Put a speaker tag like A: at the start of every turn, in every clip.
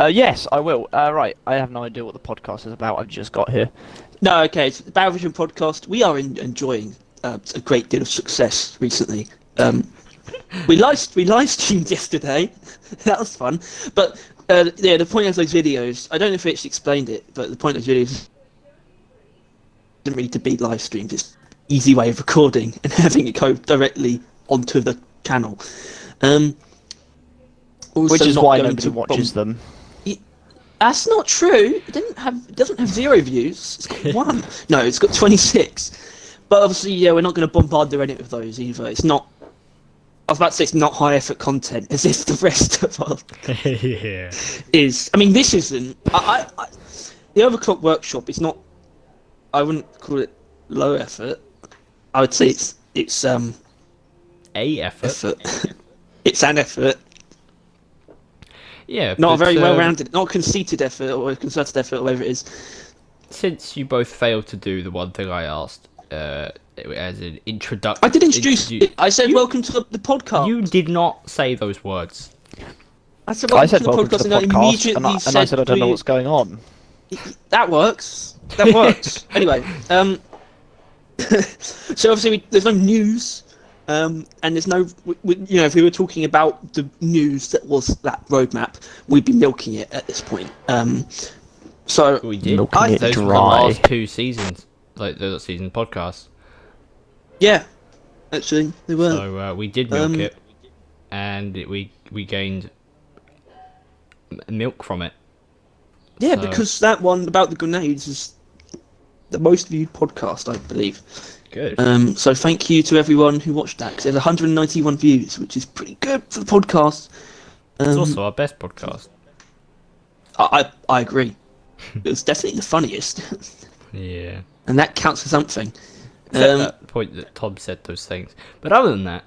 A: Yes, I will. Right, I have no idea what the podcast is about. I've just got here.
B: No, okay, it's the Battle Vision podcast. We are enjoying a great deal of success recently. We live streamed yesterday. That was fun. But yeah, the point of those videos, I don't know if we actually explained it, but the point of those videos isn't really to be live streamed. It's an easy way of recording and having it go directly onto the channel.
A: Which is why nobody watches them.
B: That's not true. It doesn't have 0 views. It's got 1. No, it's got 26. But obviously, yeah, we're not going to bombard the Reddit with those either. It's not. I was about to say it's not high effort content, as if the rest of us is. I mean, this isn't. The Overclock Workshop is not. I wouldn't call it low effort. I would say it's
C: a effort.
B: It's an effort.
C: Yeah,
B: not a very well-rounded, not a conceited effort or a concerted effort, or whatever it is.
C: Since you both failed to do the one thing I asked, as an introduction,
B: I did introduce. I said, "Welcome to the podcast."
C: You did not say those words.
B: I said, "Welcome to the podcast,"
A: and I said, "I don't know what's going on."
B: That works. That works. Anyway, so obviously there's no news. And there's no, if we were talking about the news that was that roadmap, we'd be milking it at this point. So
C: we did.
A: Milking it
C: those
A: dry.
C: were the last 2 seasons, like the season podcasts.
B: Yeah, actually they were.
C: So we did milk it, and we gained milk from it.
B: Yeah, because that one about the grenades is the most viewed podcast, I believe.
C: Good.
B: So thank you to everyone who watched that, because there's 191 views, which is pretty good for the podcast.
C: It's also our best podcast.
B: I agree. It was definitely the funniest.
C: Yeah.
B: And that counts for something.
C: At that point that Tom said those things. But other than that...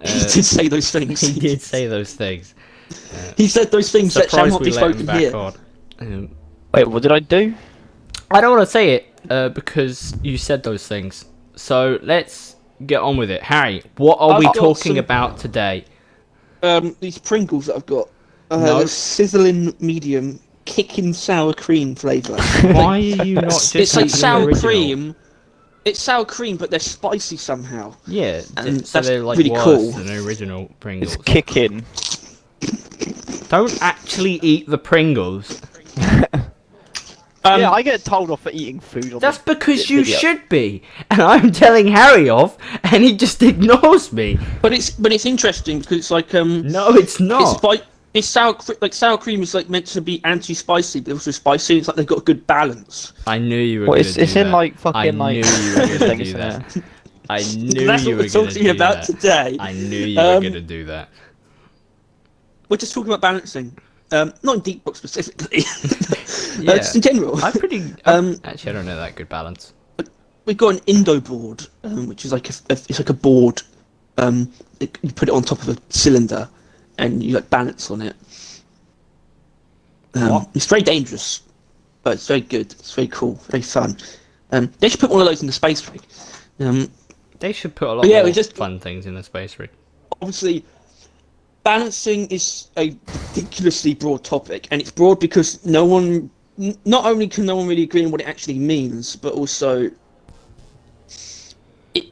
B: he did say those things.
C: He did say those things.
B: He said those things that shall not be spoken here.
A: Wait, what did I do?
C: I don't want to say it, because you said those things. So let's get on with it. Harry, what are we talking about today?
B: These Pringles that I've got. The sizzling medium, kicking sour cream flavour.
C: Why are you not just
B: It's like
C: eating
B: sour
C: original?
B: cream. It's sour cream, but they're spicy somehow.
C: Yeah,
B: And
C: so
B: that's
C: they're like
B: really
C: worse
B: cool.
C: than original Pringles.
A: It's kicking.
C: Don't actually eat the Pringles.
A: Yeah, I get told off for eating food. On
C: That's
A: the
C: because you
A: video.
C: should be, and I'm telling Harry off, and he just ignores me.
B: But it's interesting because it's like
C: No, it's not.
B: It's sour cream is like meant to be anti-spicy, but also spicy. It's like they've got a good balance.
C: I knew you were
A: Well,
C: going to do that.
A: it's in like fucking
C: I
A: like.
C: knew you were going to
A: things
C: do
A: in
C: that.
A: there.
C: I knew
B: That's
C: you
B: what
C: were
B: we're
C: going to
B: talking
C: do
B: about
C: that.
B: today.
C: I knew you were going to do that.
B: We're just talking about balancing, not in deep box specifically,
C: Yeah.
B: just in general.
C: Actually, I don't know that good balance.
B: We've got an Indo board, which is like it's like a board. You put it on top of a cylinder, and you like balance on it. It's very dangerous, but it's very good. It's very cool, very fun. They should put one of those in the space rig.
C: They should put a lot more fun things in the space rig.
B: Obviously, balancing is a ridiculously broad topic, and it's broad because not only can no one really agree on what it actually means, but also, it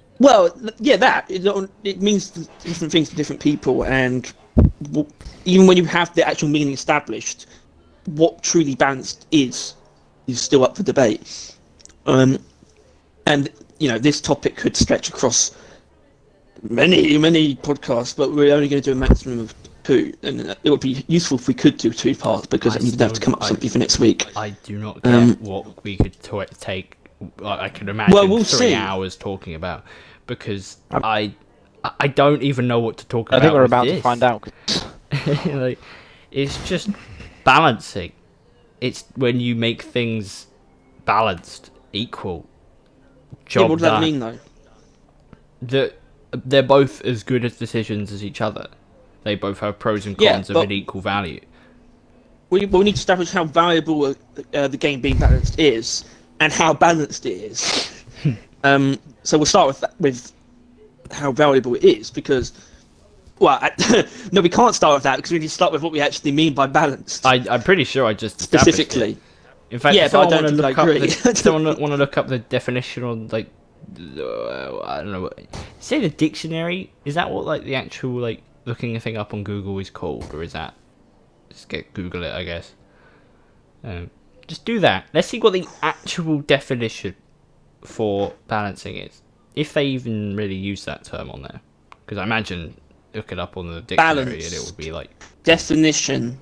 B: means different things to different people, and even when you have the actual meaning established, what truly balanced is still up for debate. And this topic could stretch across many podcasts, but we're only going to do a maximum of 2, and it would be useful if we could do 2 parts, because we'd have to come up with something for next week.
C: I do not get what we could take. I can imagine
B: we'll
C: 3
B: see.
C: hours talking about, because I don't even know what to talk about.
A: I think we're
C: with
A: about
C: this.
A: to find out.
C: Like, it's just balancing. It's when you make things balanced, equal. Job
B: What does that
C: done.
B: mean, though?
C: That they're both as good as decisions as each other. They both have pros and cons of an equal value.
B: We need to establish how valuable the game being balanced is, and how balanced it is. So we'll start with how valuable it is, because Well, no, we can't start with that because we need to start with what we actually mean by balanced.
C: I'm pretty sure I just established
B: Specifically.
C: it. In fact,
B: Yeah,
C: if
B: but I
C: someone
B: don't
C: want to
B: think I
C: look up
B: agree.
C: someone want to look up the definition on like I don't know what say the dictionary, is that what like the actual like looking a thing up on Google is called, or is that just Google it, I guess. Just do that. Let's see what the actual definition for balancing is, if they even really use that term on there, because I imagine look it up on the dictionary
B: Balance.
C: and it would be like
B: Definition.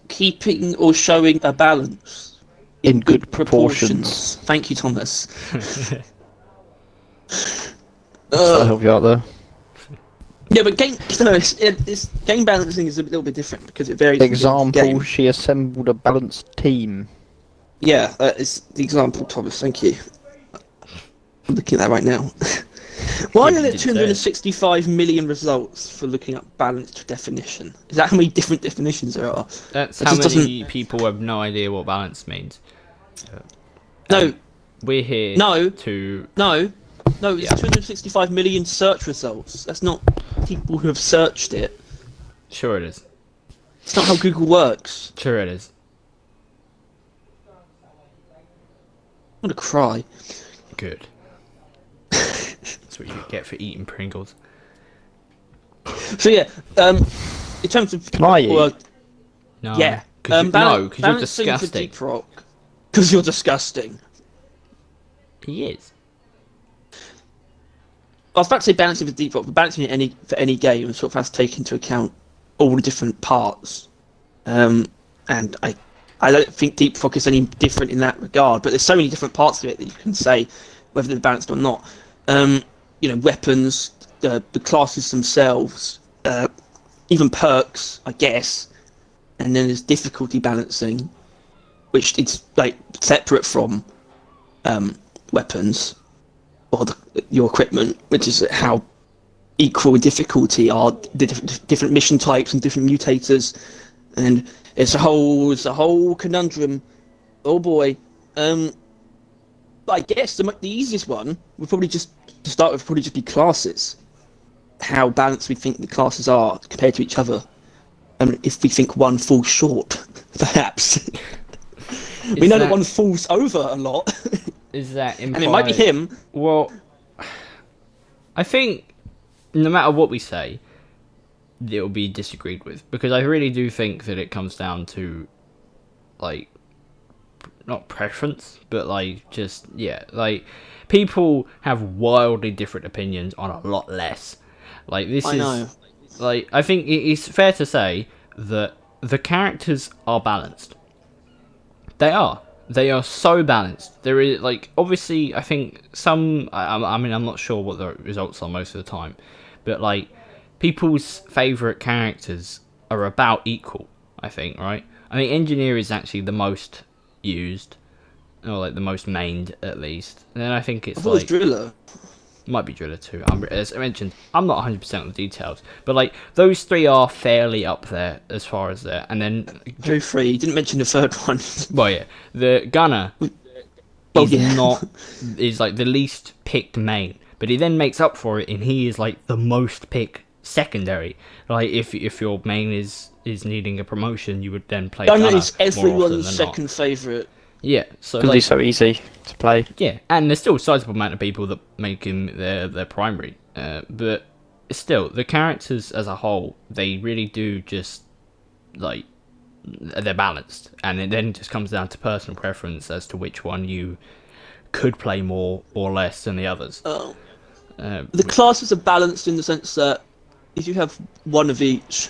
B: Keeping or showing a balance
A: In good proportions.
B: Thank you, Thomas.
A: I'll help you out there.
B: Yeah, but game game balancing is a little bit different because it varies. from game to
A: Example,
B: game.
A: she assembled a balanced team.
B: Yeah, that is the example, Thomas. Thank you. I'm looking at that right now. Why
C: Yeah,
B: are there
C: you did say it.
B: 265 million results for looking up balanced definition? Is that how many different definitions there are?
C: that's
B: It
C: how
B: just
C: many people have no idea what balance means.
B: No,
C: We're here
B: No.
C: to
B: no, it's
C: Yeah.
B: 265 million search results. That's not people who have searched it.
C: sure it is.
B: It's not how Google works.
C: Sure it is.
B: I'm gonna cry.
C: Good. That's what you get for eating Pringles.
B: So yeah, in terms of
A: Can I eat?
C: No.
B: yeah,
C: Cause no, because you're disgusting.
B: Because you're disgusting.
C: He is.
B: I was about to say balancing for deep rock, but balancing for any game sort of has to take into account all the different parts. And I don't think deep rock is any different in that regard. But there's so many different parts to it that you can say whether they're balanced or not. Weapons, the classes themselves, even perks, I guess. And then there's difficulty balancing, which is like separate from weapons or your equipment, which is how equal difficulty are the different mission types and different mutators, and it's a whole conundrum. Oh boy. But I guess the easiest one would probably just to start with probably just be classes. How balanced we think the classes are compared to each other. If we think one falls short, perhaps. We know that one falls over a lot.
C: Is that implied?
B: And it might be him.
C: Well, I think no matter what we say, it'll be disagreed with, because I really do think that it comes down to, like, not preference, but like just like people have wildly different opinions on a lot less. Like this
B: I know.
C: like I think it's fair to say that the characters are balanced. They are. They are so balanced. There is, like, obviously, I think some. I mean, I'm not sure what the results are most of the time, but like, people's favorite characters are about equal. I think, right? I think engineer is actually the most used, or like the most mained at least. And then I think
B: I
C: it's
B: thought it was
C: like
B: Driller.
C: might be Driller too. As I mentioned, I'm not 100% on the details, but like those three are fairly up there as far as there. And then
B: Go free. You didn't mention the third one.
C: well, yeah, the Gunner
B: Oh,
C: is
B: yeah.
C: is like the least picked main, but he then makes up for it, and he is like the most picked secondary. Like if your main is needing a promotion, you would then play
B: Gunner
C: Gunner
B: is
C: more often
B: everyone's
C: than not.
B: second favourite.
C: Yeah, so
A: Because
C: like,
A: he's so easy to play.
C: yeah, and there's still a sizable amount of people that make him their primary, but still, the characters as a whole, they really do just like they're balanced, and it then just comes down to personal preference as to which one you could play more or less than the others.
B: Oh. The classes are balanced in the sense that if you have one of each,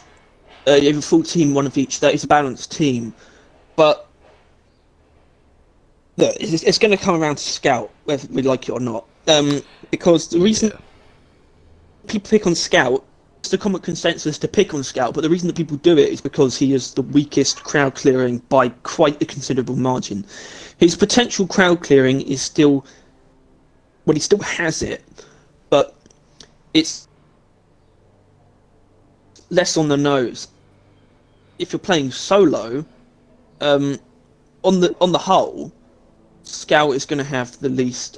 B: you have a full team, one of each, that is a balanced team. But look, it's going to come around to Scout, whether we like it or not. Because the reason people pick on Scout, it's the common consensus to pick on Scout, but the reason that people do it is because he is the weakest crowd clearing by quite a considerable margin. His potential crowd clearing is still, well, he still has it, but it's less on the nose. If you're playing solo, on the whole, Scout is going to have the least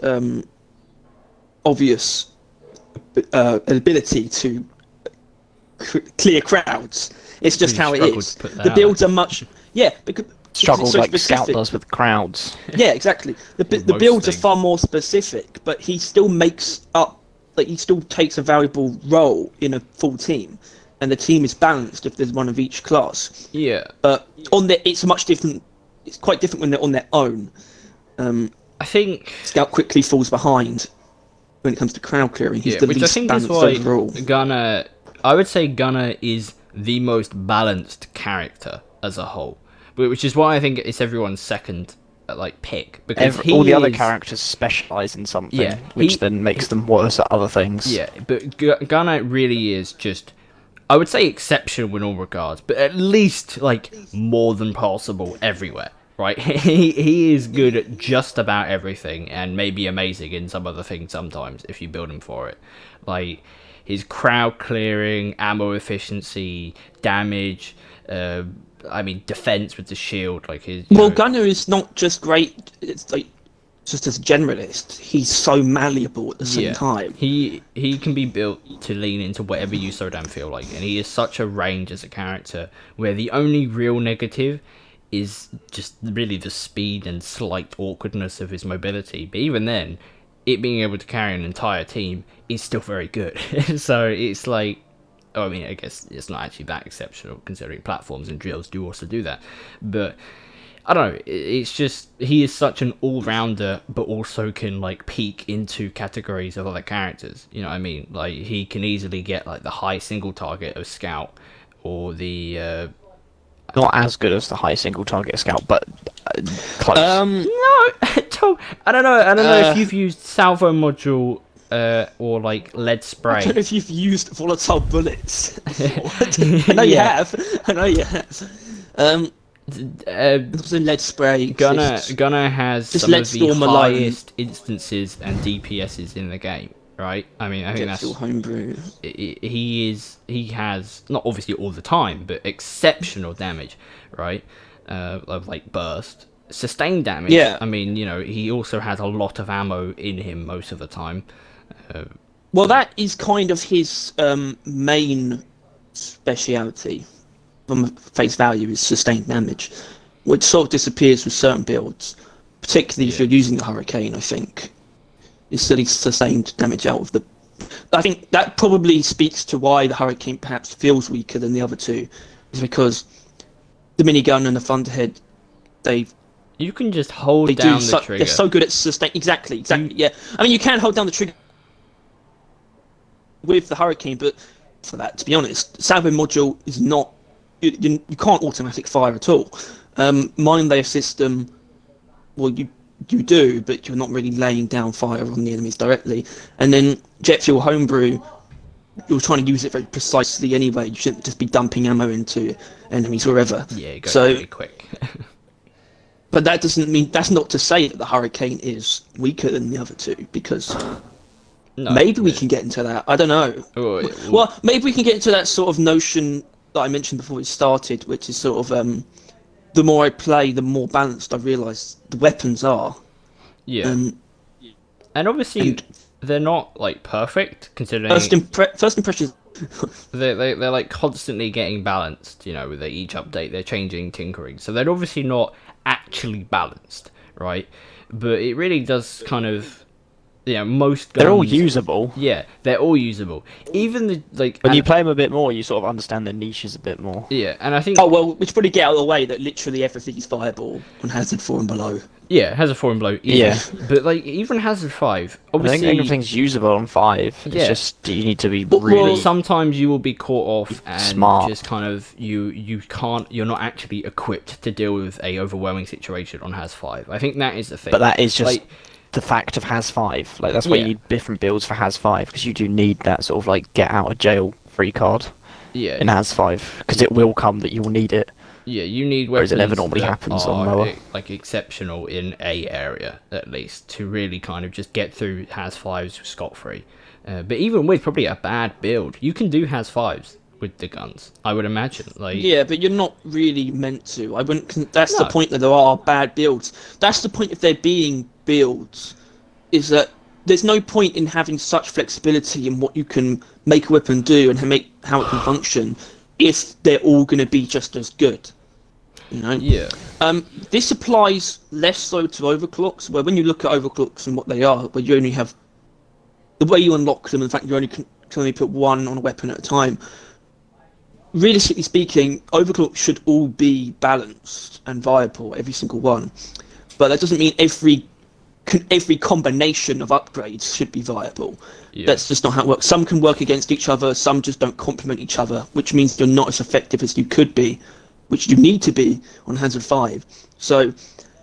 B: obvious an ability to clear crowds. It's just how it
C: struggled
B: is.
C: to put that
B: The
C: out.
B: builds are much, because
A: Struggled
B: it's so
A: like Scout
B: specific.
A: does with crowds.
B: Yeah, exactly. The
C: most
B: builds are
C: things.
B: far more specific, but he still makes up, like he still takes a valuable role in a full team, and the team is balanced if there's one of each class.
C: Yeah,
B: But on their, it's much different. It's quite different when they're on their own.
C: I think.
B: Scout quickly falls behind when it comes to crowd clearing. He's
C: Yeah,
B: the
C: which I
B: least
C: think is
B: balanced
C: why
B: overall.
C: Gunner. I would say Gunner is the most balanced character as a whole, which is why I think it's everyone's second like pick, because
A: All the other
C: is-
A: characters specialise in something,
C: Yeah,
A: which then makes them worse at other things.
C: Yeah, but Gunner really is just, I would say, exceptional in all regards, but at least like more than passable everywhere. Right, he is good at just about everything, and maybe amazing in some other things sometimes if you build him for it. Like his crowd clearing, ammo efficiency, damage. I mean, defense with the shield. Like his.
B: Well, Gunner is not just great. It's like just as a generalist. He's so malleable at the same time.
C: He can be built to lean into whatever you so damn feel like, and he is such a range as a character where the only real negative is just really the speed and slight awkwardness of his mobility. But even then, it being able to carry an entire team is still very good. So it's like, I mean, I guess it's not actually that exceptional considering platforms and drills do also do that. But I don't know, it's just, he is such an all-rounder, but also can like peek into categories of other characters. You know what I mean? Like he can easily get like the high single target of Scout, or the
A: Not as good as the high single target Scout, but close.
C: no, Tom, I don't know if you've used salvo module or like lead
B: I
C: spray.
B: don't know if you've used volatile bullets. I know you
C: Yeah.
B: have. I know you have. Also lead spray. exists.
C: Gunner has
B: Just
C: some
B: let
C: of the
B: Storm alone.
C: highest instances and DPSs in the game, right? I mean, I think
B: Jet
C: that's
B: fuel homebrew.
C: he has not obviously all the time, but exceptional damage, right? Of like burst, sustained damage.
B: Yeah.
C: I mean, you know, he also has a lot of ammo in him most of the time.
B: Well, that is kind of his main speciality. From face value is sustained damage, which sort of disappears with certain builds, particularly if you're using the Hurricane. I think it's still sustained damage out of the. I think that probably speaks to why the Hurricane perhaps feels weaker than the other two, is because the minigun and the Thunderhead,
C: You can just hold
B: they
C: down
B: do
C: the trigger.
B: they're so good at sustain. Exactly. Yeah. I mean, you can hold down the trigger with the Hurricane, but for that, to be honest, salvo module is not. You can't automatic fire at all. Mine layer system, well, you do, but you're not really laying down fire on the enemies directly. And then jet fuel homebrew, you're trying to use it very precisely anyway. You shouldn't just be dumping ammo into enemies wherever.
C: Yeah, it goes
B: So,
C: really quick.
B: but that doesn't mean, that's not to say that the Hurricane is weaker than the other two, because
C: No,
B: maybe we can get into that. I don't know.
C: Oh,
B: Well, maybe we can get into that sort of notion that I mentioned before we started, which is sort of the more I play, the more balanced I realise the weapons are.
C: yeah.
B: Um,
C: And obviously,
B: and-
C: they're not like perfect considering
B: first impressions.
C: they're like constantly getting balanced. You know, with each update, they're changing, tinkering. So they're obviously not actually balanced, right? But it really does kind of, you know, most guns,
A: They're all usable.
C: Yeah, they're all usable. Even the like
A: When
C: and-
A: you play them a bit more, you sort of understand their niches a bit more.
C: yeah, and I think
B: Oh well, we should probably get out of the way that literally everything is fireball on Hazard 4 and below.
C: yeah, Hazard 4 and below. Easy.
A: Yeah.
C: But like even Hazard 5,
A: I
C: obviously.
A: think everything's usable on 5. It's
C: Yeah.
A: just you need to be
B: Well,
A: really
C: Sometimes you will be caught off and
A: smart.
C: just kind of you're not actually equipped to deal with a overwhelming situation on Has 5. I think that is the thing.
A: But that is just
C: like,
A: the fact of Has 5. Like that's why
C: Yeah.
A: you need different builds for Has 5, because you do need that sort of like get out of jail free card
C: yeah,
A: in Has 5, because it will come that you will need it.
C: yeah, you need
A: Whereas
C: weapons
A: it never normally
C: that
A: happens
C: are,
A: on lower.
C: like exceptional in a area at least to really kind of just get through Has 5s scot free. But even with probably a bad build, you can do Has 5s with the guns. I would imagine. Like
B: Yeah, but you're not really meant to. I wouldn't. That's the
C: No.
B: point that there are bad builds. That's the point if they're being builds, is that there's no point in having such flexibility in what you can make a weapon do and how it can function if they're all going to be just as good. You know?
C: Yeah.
B: This applies less so to overclocks, where when you look at overclocks and what they are, where you only have the way you unlock them, and the fact you only can only put one on a weapon at a time. Realistically speaking, overclock should all be balanced and viable, every single one. But that doesn't mean every combination of upgrades should be viable.
C: Yeah.
B: That's just not how it works. Some can work against each other, some just don't complement each other, which means you're not as effective as you could be, which you need to be on hands of 5. So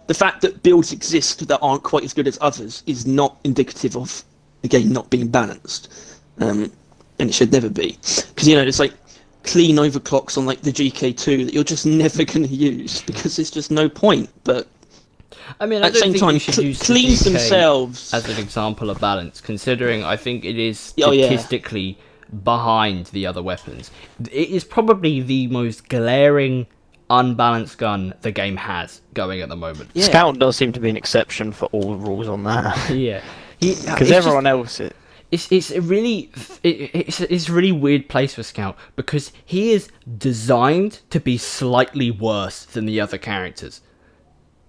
B: the fact that builds exist that aren't quite as good as others is not indicative of, again, not being balanced. And it should never be. Because, you know, it's like clean overclocks on like the GK2 that you're just never going to use because there's just no point. But
C: I mean, I
B: at the
C: don't
B: same
C: think
B: time,
C: you should use the
B: cleans
C: GK
B: themselves
C: as an example of balance, considering I think it is
B: Oh, yeah.
C: statistically behind the other weapons. It is probably the most glaring unbalanced gun the game has going at the moment.
B: Yeah.
A: Scout does seem to be an exception for all the rules on that.
C: Yeah.
A: Because everyone else...
C: It's a really weird place for Scout because he is designed to be slightly worse than the other characters.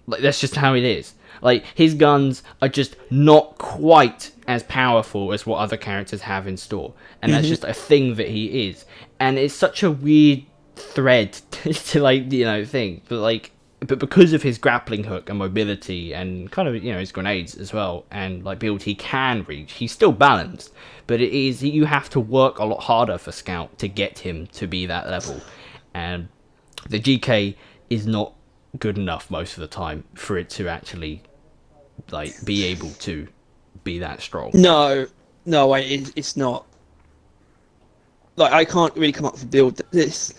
C: Like, that's just how it is. Like, his guns are just not quite as powerful as what other characters have in store, and that's just a thing that he is. And it's such a weird thread to like, you know, think, but because of his grappling hook and mobility and kind of, you know, his grenades as well and like build he can reach, he's still balanced, but it is, you have to work a lot harder for Scout to get him to be that level, and the GK is not good enough most of the time for it to actually like be able to be that strong.
B: No, it's not. Like, I can't really come up with a build that this.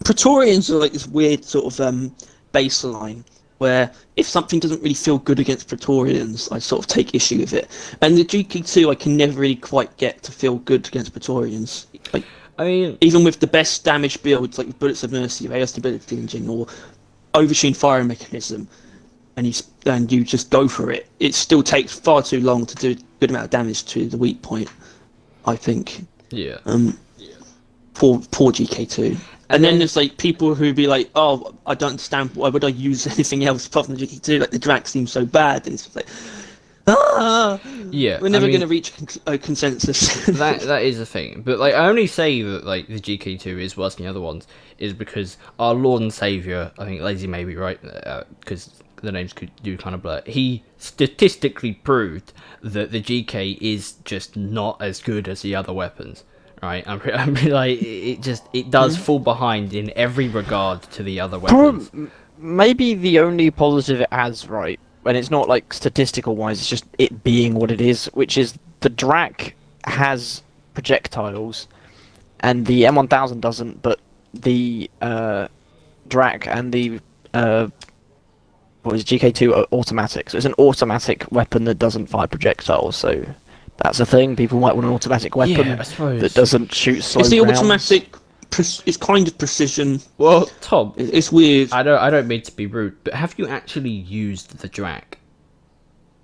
B: Praetorians are like this weird sort of baseline where if something doesn't really feel good against Praetorians, I sort of take issue with it. And the GK2 I can never really quite get to feel good against Praetorians. Like,
C: I mean,
B: even with the best damage builds like Bullets of Mercy, AR Stability Engine, or Oversheen Firing Mechanism, and you just go for it, it still takes far too long to do a good amount of damage to the weak point, I think.
C: yeah.
B: Poor GK2. And then there's like people who be like, oh, I don't understand, why would I use anything else apart from the GK2? Like, the Drac seems so bad, and it's like,
C: Yeah,
B: we're never going to reach a consensus.
C: that is the thing. But like, I only say that like the GK2 is worse than the other ones is because our Lord and Savior, I think Lazy may be right, because the names do kind of blur. He statistically proved that the GK is just not as good as the other weapons. Right, I'm like, it does fall behind in every regard to the other weapons.
A: Maybe the only positive it has, right, when it's not like statistical wise, it's just it being what it is, which is the Drac has projectiles, and the M1000 doesn't, but the Drac and the GK2 are automatic. So it's an automatic weapon that doesn't fire projectiles. So that's a thing. People might want an automatic weapon
C: Yeah, I suppose.
A: that doesn't shoot slow
B: It's the
A: rounds.
B: automatic. It's kind of precision.
C: Well, Tom,
B: It's weird.
C: I don't mean to be rude, but have you actually used the Drac?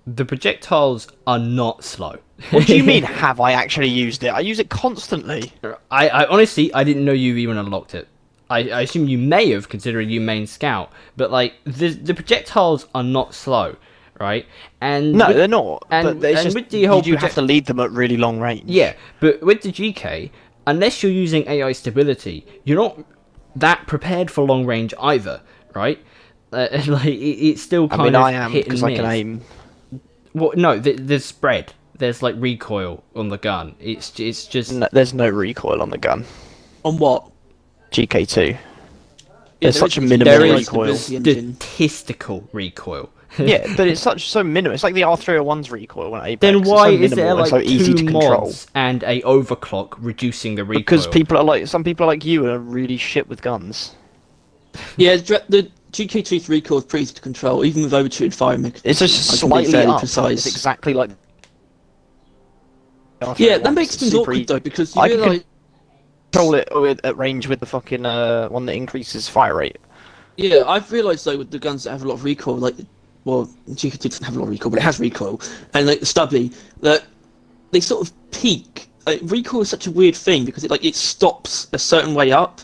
C: The projectiles are not slow.
A: What do you mean, have I actually used it? I use it constantly.
C: I honestly, I didn't know you even unlocked it. I assume you may have, considering you main Scout, but like the projectiles are not slow, right? And
A: No, they're not.
C: and-
A: But it's
C: and
A: just,
C: with the whole
A: you do have to lead them at really long range.
C: Yeah, but with the GK, unless you're using AI stability, you're not that prepared for long range either, right? Like it's still kind
A: I mean,
C: of
A: I am,
C: hit and
A: because I
C: miss.
A: can aim.
C: Well, no, there's spread. There's like recoil on the gun. It's just
A: No, there's no recoil on the gun.
B: On what?
A: GK2.
B: Yeah,
A: There's
B: there
A: such a
B: is-
A: minimal
C: there is
A: recoil.
B: stability engine.
C: statistical recoil.
A: Yeah, but it's so minimal. It's like the R301's recoil when Apex.
C: Then
A: It's
C: why
A: so
C: is there
A: minimal and
C: like
A: so easy to
C: two
A: control?
C: mods and a overclock reducing the recoil?
A: Because people are like, some people are like you are really shit with guns.
B: Yeah, the GK2's recoil is pretty easy to control, even with overtuned firing mechanism.
A: It's just
B: I can be
A: slightly
B: fairly
A: up.
B: precise.
A: It's exactly like.
B: Yeah, that makes things awkward though, because you
A: I can
B: realise.
A: control it at range with the fucking one that increases fire rate.
B: Yeah, I've realised though with the guns that have a lot of recoil, like well, GK2 doesn't have a lot of recoil, but it has recoil, and like the stubby, that they sort of peak. Recoil is such a weird thing because it stops a certain way up,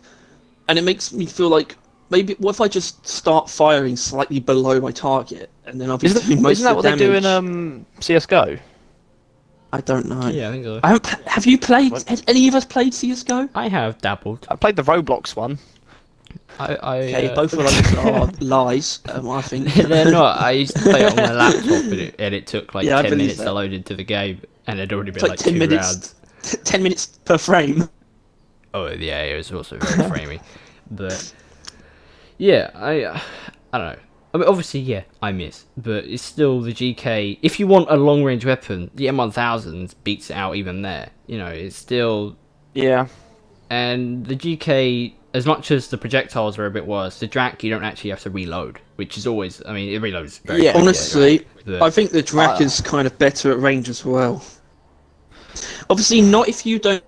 B: and it makes me feel like maybe what if I just start firing slightly below my target, and then I'll be doing most
A: Isn't that
B: of
A: what
B: the
A: they do
B: damage.
A: in CS:GO?
B: I don't know.
C: Yeah, I think so.
B: Have you played? Has any of us played CS:GO?
C: I have dabbled.
A: I played the Roblox one.
B: Okay, both of those are lies. I think
C: They're not. I used to play it on my laptop, and it took like
B: Yeah, I
C: 10
B: believe
C: minutes
B: that.
C: to load into the game, and it'd already been
B: It's
C: like
B: like 10
C: 2
B: minutes.
C: rounds.
B: 10 minutes per frame.
C: Oh yeah, it was also very framey, but yeah, I don't know. I mean, obviously, yeah, I miss, but it's still the GK. If you want a long range weapon, the M1000 beats it out even there. You know, it's still,
A: Yeah.
C: and the GK, as much as the projectiles are a bit worse, the Drac you don't actually have to reload, which is always. I mean, it reloads very
A: Yeah.
C: quickly,
B: Honestly,
C: but-
B: I think the Drac is kind of better at range as well. Obviously, not if you don't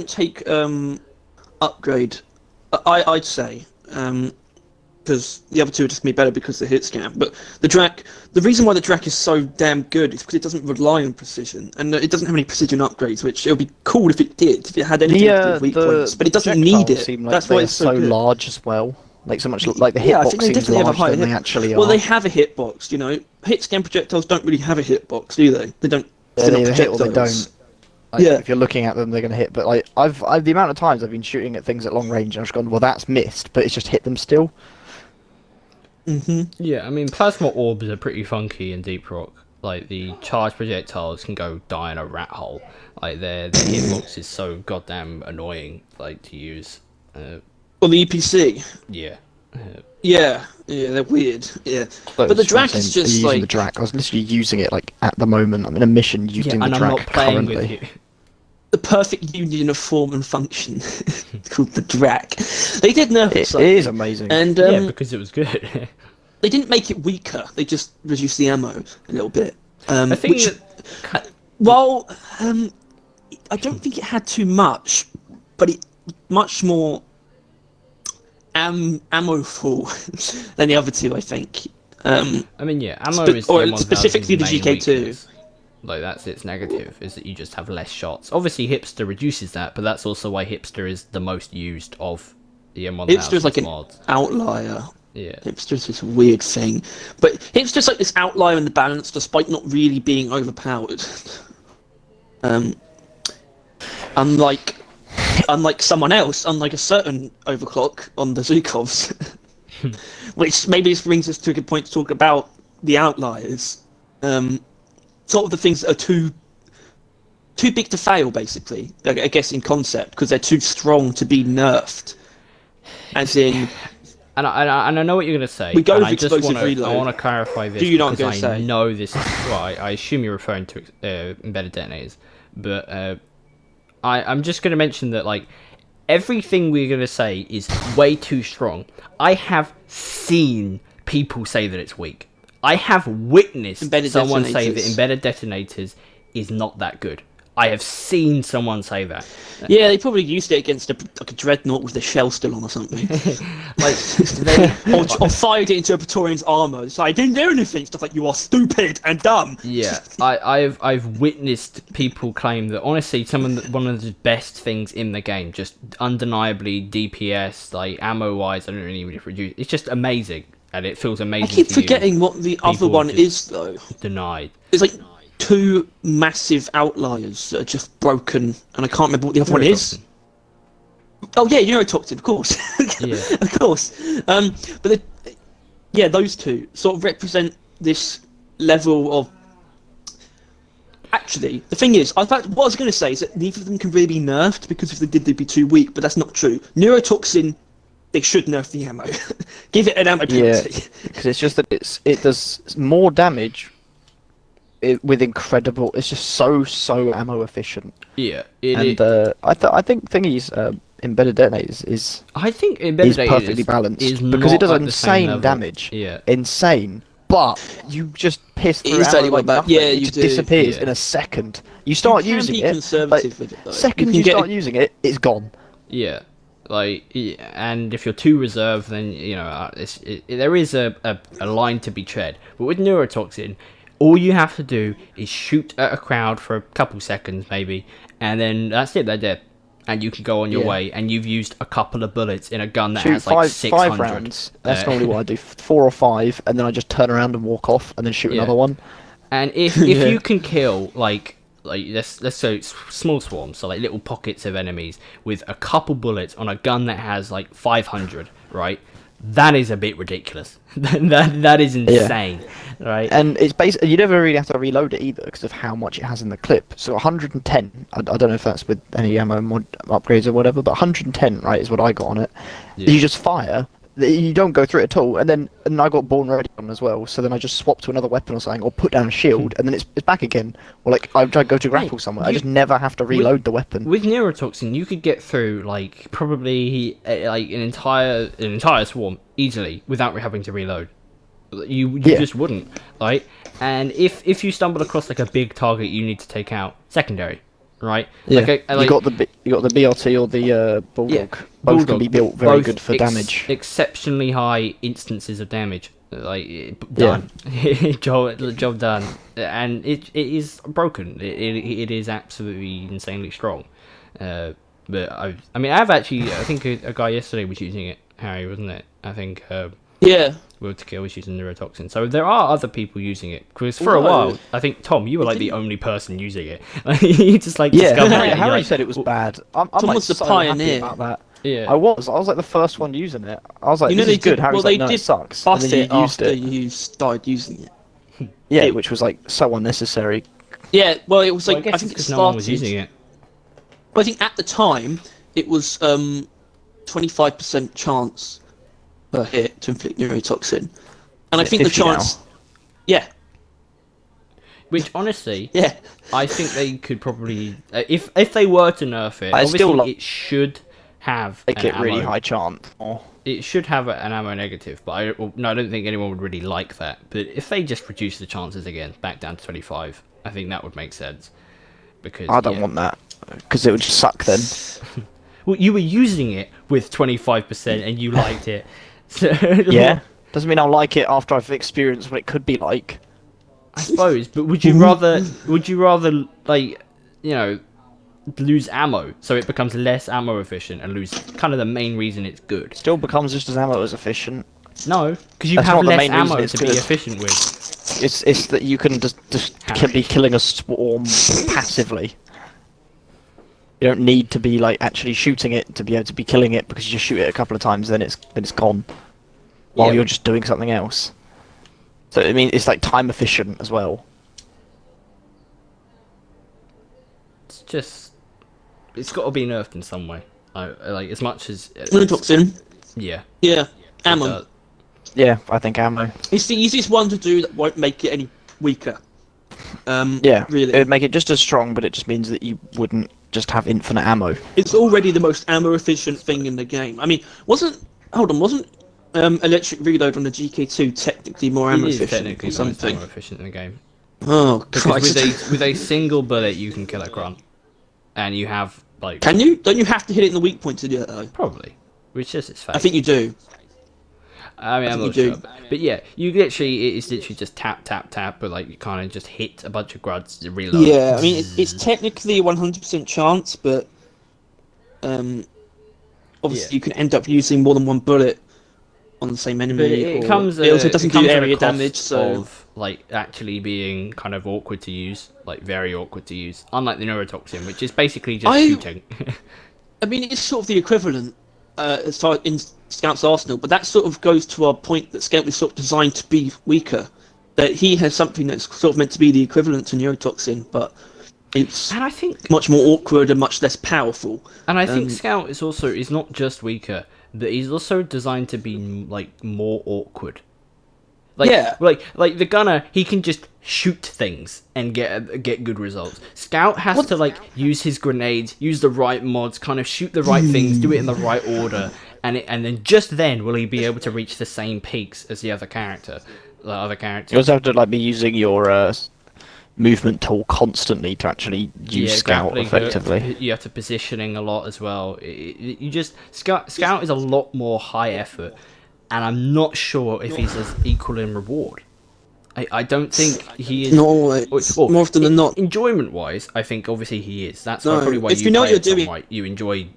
B: take upgrade. I'd say because the other two are just gonna be better because of the hit scan. But the Drac, the reason why the Drac is so damn good is because it doesn't rely on precision, and it doesn't have any precision upgrades. Which it would be cool if it did, if it had anything to do with weak points. But it doesn't need it.
A: Seem like
B: That's why
A: they're
B: it's so good.
A: large as well. Like so much, like the
B: Yeah, I
A: hitbox
B: think they
A: seems
B: definitely have a
A: larger
B: higher
A: than they
B: hit.
A: actually are.
B: Well, they have a hitbox. You know, hit scan projectiles don't really have a hitbox, do they? They don't.
A: Yeah,
B: they're not
A: they either hit or they
B: projectiles.
A: don't. Like,
B: Yeah.
A: If you're looking at them, they're going to hit. But like, I've the amount of times I've been shooting at things at long range, and I've just gone, well, that's missed, but it's just hit them still.
C: Yeah, I mean, plasma orbs are pretty funky in Deep Rock. Like, the charged projectiles can go die in a rat hole. Like, their hitbox is so goddamn annoying, like, to use.
B: Or the EPC.
C: Yeah.
B: Yeah, they're weird. Yeah,
A: But
B: the
A: it's
B: Drac
A: what I'm
B: is
A: saying,
B: just
A: using
B: like
A: the Drac. I was literally using it like at the moment. I'm in a mission using
C: Yeah, and
A: the
C: I'm
A: Drac
C: not playing
A: currently.
C: with you.
B: the perfect union of form and function. It's called the Drac. They did nerf it
A: It
B: slightly,
A: is amazing.
B: and
C: Yeah, because it was good.
B: they didn't make it weaker. They just reduced the ammo a little bit.
C: I think
B: Which,
C: that...
B: well, I don't think it had too much, but it much more ammo full than the other two, I think.
C: I mean, yeah, ammo
B: Spe-
C: is
B: or
C: the M1000's
B: specifically the
C: main
B: GK2.
C: weakness. Like, that's its negative, is that you just have less shots. Obviously, Hipster reduces that, but that's also why Hipster is the most used of the M1000
B: Hipster's like an
C: mods.
B: outlier.
C: Yeah.
B: Hipster's this weird thing, but Hipster's like this outlier in the balance, despite not really being overpowered. Unlike someone else, unlike a certain overclock on the Zhukovs, which maybe this brings us to a good point to talk about the outliers. Sort of the things that are too big to fail, basically. I guess in concept, because they're too strong to be nerfed. As in.
C: And I know what you're going to say.
B: We go
C: and
B: with
C: I just
B: explosive
C: want to
B: reload.
C: clarify this
B: Do you know what I'm
C: because
B: gonna
C: I
B: say?
C: know this. Well, I assume you're referring to embedded detonators, but I'm just going to mention that like everything we're going to say is way too strong. I have seen people say that it's weak. I have witnessed
B: Embedded
C: someone say that
B: detonators.
C: embedded detonators is not that good. I have seen someone say that.
B: Yeah, they probably used it against a dreadnought with the shell still on or something. or fired it into a Praetorian's armor. It's like, I didn't do anything. Stuff like, you are stupid and dumb.
C: Yeah, I've witnessed people claim that honestly, one of the best things in the game, just undeniably DPS, like ammo wise, I don't really even reduce. It's just amazing, and it feels amazing.
B: I keep
C: to use.
B: forgetting what the other
C: People
B: one
C: just
B: is, though.
C: Denied.
B: There's like two massive outliers that are just broken, and I can't remember what the other one is. Oh yeah, Neurotoxin, of course.
C: Yeah.
B: Of course. Those two sort of represent this level of. Actually, the thing is, what I was going to say is that neither of them can really be nerfed, because if they did, they'd be too weak. But that's not true. Neurotoxin, they should nerf the ammo. Give it an ammo penalty.
A: because it's just that it does more damage. With incredible, it's just so ammo efficient.
C: Yeah,
A: I think thingy's embedded detonators is
C: I think embedded
A: is perfectly balanced because it does insane damage.
C: Yeah.
A: Insane. But you just piss through
B: It's
A: ammo
B: only
A: like
B: about-
A: nothing.
B: yeah,
A: it
B: you
A: just
B: do.
A: disappears
C: Yeah.
A: in a second. You start
B: You can
A: using
B: be
A: it.
B: conservative
A: Like,
B: with it, though.
A: second
B: You
A: you
B: can get
A: start using it, it's gone.
C: Yeah. And if you're too reserved, then there is a line to be tread. But with neurotoxin, all you have to do is shoot at a crowd for a couple seconds, maybe, and then that's it. They're dead, and you can go on your way. And you've used a couple of bullets in a gun that
A: Shoot
C: has like 600
A: five rounds. That's normally what I do. 4 or 5, and then I just turn around and walk off, and then shoot another one.
C: And if you can kill like let's say small swarms, so like little pockets of enemies with a couple bullets on a gun that has like 500, right? That is a bit ridiculous. that is insane, right?
A: And it's basically you never really have to reload it either because of how much it has in the clip. So 110. I don't know if that's with any ammo mod upgrades or whatever, but 110, right, is what I got on it.
C: Yeah.
A: You just fire. You don't go through it at all, and then I got born ready on as well. So then I just swap to another weapon or something, or put down a shield, and then it's back again. Or like I try to go to grapple somewhere. I just never have to reload the weapon.
C: With neurotoxin, you could get through like probably like an entire swarm easily without having to reload. You just wouldn't, right? And if you stumble across like a big target you need to take out, secondary. Right.
A: Yeah.
C: You
A: got the BRT or the Bulldog. Both can be built very good for damage.
C: Exceptionally high instances of damage. Like done. job done. And it is broken. It is absolutely insanely strong. But I've actually I think a guy yesterday was using it. Harry, wasn't it? I think. Will to Kill was using neurotoxin. So there are other people using it. Because for a while, I think, Tom, you were like the only person using it. You just like discovered it.
A: Harry said it was bad. I'm
B: Tom
A: like
B: was the
A: so
B: pioneer.
A: happy about that.
C: Yeah.
A: I was like the first one using it. I was like,
B: You know
A: this is
B: they
A: good.
B: did.
A: Harry's
B: Well,
A: like,
B: they
A: no,
B: did
A: it sucks.
B: bust
A: And then
B: it
A: you used
B: after
A: it.
B: you started using it.
A: Yeah, which was like so unnecessary.
B: Yeah, well, it was
C: Well,
B: like
C: I
B: I
C: guess
B: think it
C: because
B: started.
C: no one was using it.
B: But I think at the time it was 25% chance per hit to inflict neurotoxin, and I think the
A: 50 now.
B: chance. Yeah,
C: Which honestly,
B: yeah.
C: I think they could probably if they were to nerf it,
A: I
C: obviously
A: still
C: it should have
A: Make
C: an
A: it really
C: ammo.
A: high chance. Oh.
C: It should have an ammo negative, but I don't think anyone would really like that. But if they just reduce the chances again back down to 25, I think that would make sense. Because
A: I don't want that because it would just suck then.
C: Well, you were using it with 25% and you liked it. So,
A: Yeah, doesn't mean I'll like it after I've experienced what it could be like.
C: I suppose. But would you rather like lose ammo so it becomes less ammo efficient and lose kind of the main reason it's good?
A: Still becomes just as ammo as efficient.
C: No, because you
A: That's
C: have
A: not the
C: less
A: main reason
C: ammo
A: it's
C: to be
A: good.
C: efficient with.
A: It's that you can just be killing a swarm passively. You don't need to be like actually shooting it to be able to be killing it because you just shoot it a couple of times, then it's gone. While
C: Yeah,
A: you're
C: but-
A: just doing something else. So I mean, it's like time efficient as well.
C: It's got to be nerfed in some way. Like as much as
B: Neurotoxin.
C: yeah.
B: Yeah,
C: it
B: ammo.
C: does.
A: Yeah, I think ammo.
B: It's the easiest one to do that won't make it any weaker.
A: Yeah,
B: really.
A: it would make it just as strong, but it just means that you wouldn't just have infinite ammo.
B: It's already the most ammo efficient thing in the game. I mean, wasn't electric reload on the GK2 technically more ammo
C: It is
B: efficient
C: technically
B: or
C: the most
B: something?
C: ammo efficient in the game.
B: Oh
C: Because
B: Christ!
C: with a single bullet you can kill a grunt, and you have like
B: Can you? Don't you have to hit it in the weak point to do it though?
C: probably, which is its face.
B: I think you do.
C: I mean, I'm not
B: think you
C: sure,
B: do.
C: but yeah, it's literally just tap tap tap, but like you kind of just hit a bunch of grunts to reload.
B: Yeah, I mean it's technically a 100% chance, but obviously you can end up using more than one bullet on the same enemy.
C: But it
B: or-
C: comes.
B: it also doesn't do
C: comes at a
B: area
C: cost
B: damage, so
C: of like actually being kind of awkward to use, like very awkward to use. Unlike the neurotoxin, which is basically just shooting.
B: I mean it's sort of the equivalent as far in Scout's arsenal, but that sort of goes to our point that Scout was sort of designed to be weaker. That he has something that's sort of meant to be the equivalent to neurotoxin, but it's
C: And I think
B: much more awkward and much less powerful.
C: And I think Scout is not just weaker, but he's also designed to be like more awkward. Like,
B: Yeah.
C: like the gunner, he can just shoot things and get good results. Scout has to like use his grenades, use the right mods, kind of shoot the right things, do it in the right order, and then just then will he be able to reach the same peaks as the other character. The other character.
A: You also have to like be using your movement tool constantly to actually use Scout
C: grappling
A: effectively.
C: You have to positioning a lot as well. You just Scout is a lot more high effort, and I'm not sure if he's as equal in reward. I don't think he is.
B: Not always.
C: Well,
B: More often than not.
C: Enjoyment wise, I think obviously he is. That's
B: No,
C: probably why
B: if
C: you
B: you know
C: play
B: what
C: it
B: you're
C: some
B: doing-
C: way. You enjoy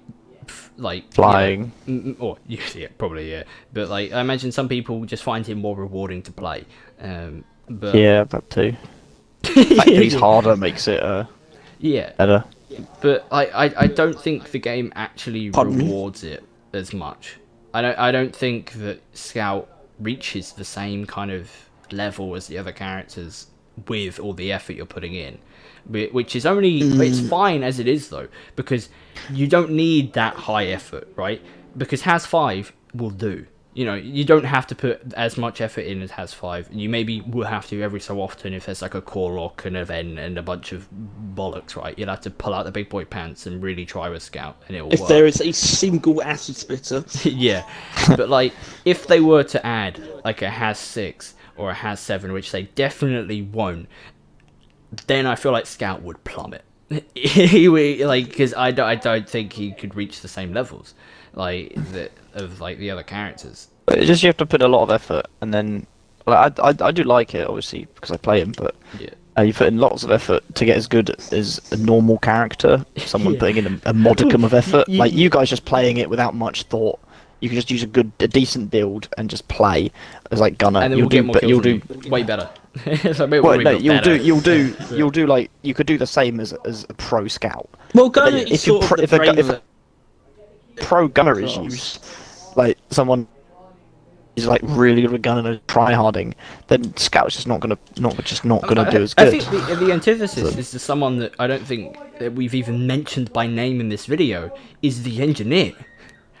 C: like
A: Flying.
C: or yeah, probably yeah. But like I imagine some people just find him more rewarding to play. But
A: Yeah, that too. The fact that he's harder makes it
C: yeah.
A: better.
C: But I don't think the game actually
B: Pardon me?
C: rewards it as much. I don't think that Scout reaches the same kind of level as the other characters with all the effort you're putting in, which is only it's fine as it is though, because you don't need that high effort, right? Because Has 5 will do. You know, you don't have to put as much effort in as Has 5. You maybe will have to every so often if there's like a core lock, an event, and a bunch of bollocks, right? You'll have to pull out the big boy pants and really try with Scout, and it will
B: If
C: work.
B: there is a single acid splitter,
C: Yeah, but like if they were to add like a Has 6 or a Has 7, which they definitely won't, then I feel like Scout would plummet. He would, like, because I don't think he could reach the same levels like of like the other characters.
A: But it's just you have to put a lot of effort, and then like, I do like it obviously because I play him, but
C: Yeah.
A: you put in lots of effort to get as good as a normal character. Someone
C: Yeah.
A: putting in a modicum of effort,
C: You-
A: like you guys just playing it without much thought. You can just use a decent build and just play as like Gunner.
C: And then
A: You'll
C: we'll get
A: do,
C: more
A: but
C: kills
A: you'll
C: than
A: do.
C: you. Way better. So maybe
A: Well,
C: we'll
A: no,
C: be
A: you'll
C: better.
A: you'll do like you could do the same as a pro scout.
B: well, Gunner
A: If
B: is
A: you
B: sort
A: pro-
B: of
A: if
B: the
A: a gu-
B: brain
A: if
B: of
A: a- Pro Gunner is
B: Class.
A: used, like someone is like really good with gun and try harding, then Scout's just not gonna do as
C: I
A: good.
C: think the antithesis is to someone that I don't think that we've even mentioned by name in this video is the engineer.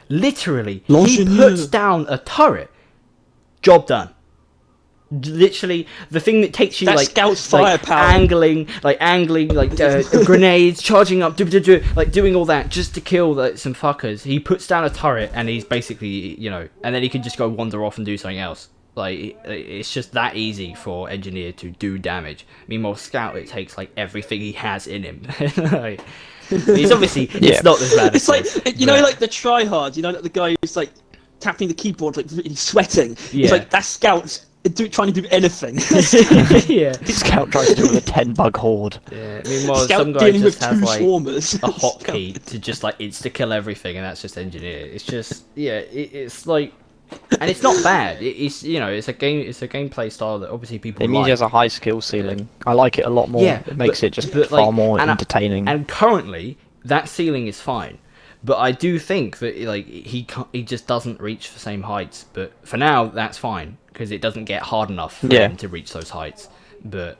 C: Literally, he
B: L'Ingénieur.
C: puts down a turret. Job done. Literally, the thing that takes you
B: That
C: like
B: Scout's
C: like
B: firepower.
C: angling, like grenades, charging up, like doing all that just to kill like, some fuckers. He puts down a turret and he's basically, you know, and then he can just go wander off and do something else. Like it's just that easy for engineer to do damage. Meanwhile, Scout, it takes like everything he has in him. Like, it's obviously
A: Yeah.
C: it's not as bad.
B: It's
C: as
B: like you know, like the tryhard. You know, like the guy who's like tapping the keyboard, like really sweating.
C: Yeah.
B: It's like that Scout's trying to do anything.
C: yeah.
A: Scout tries to do it with a 10-bug horde.
C: Yeah. Meanwhile,
B: Scout
C: some guy
B: dealing with
C: just has
B: two
C: like
B: swarmers.
C: a hotkey to just like insta kill everything, and that's just engineer. It's just it's like, and it's not bad. It's you know it's a gameplay style that obviously people
A: It means
C: like.
A: he has a high skill ceiling. I like it a lot more.
C: Yeah,
A: it makes
C: but-
A: it just
C: but,
A: far
C: like,
A: more
C: and
A: entertaining.
C: And currently, that ceiling is fine, but I do think that like he just doesn't reach the same heights. But for now, that's fine because it doesn't get hard enough for
A: Yeah.
C: him to reach those heights. But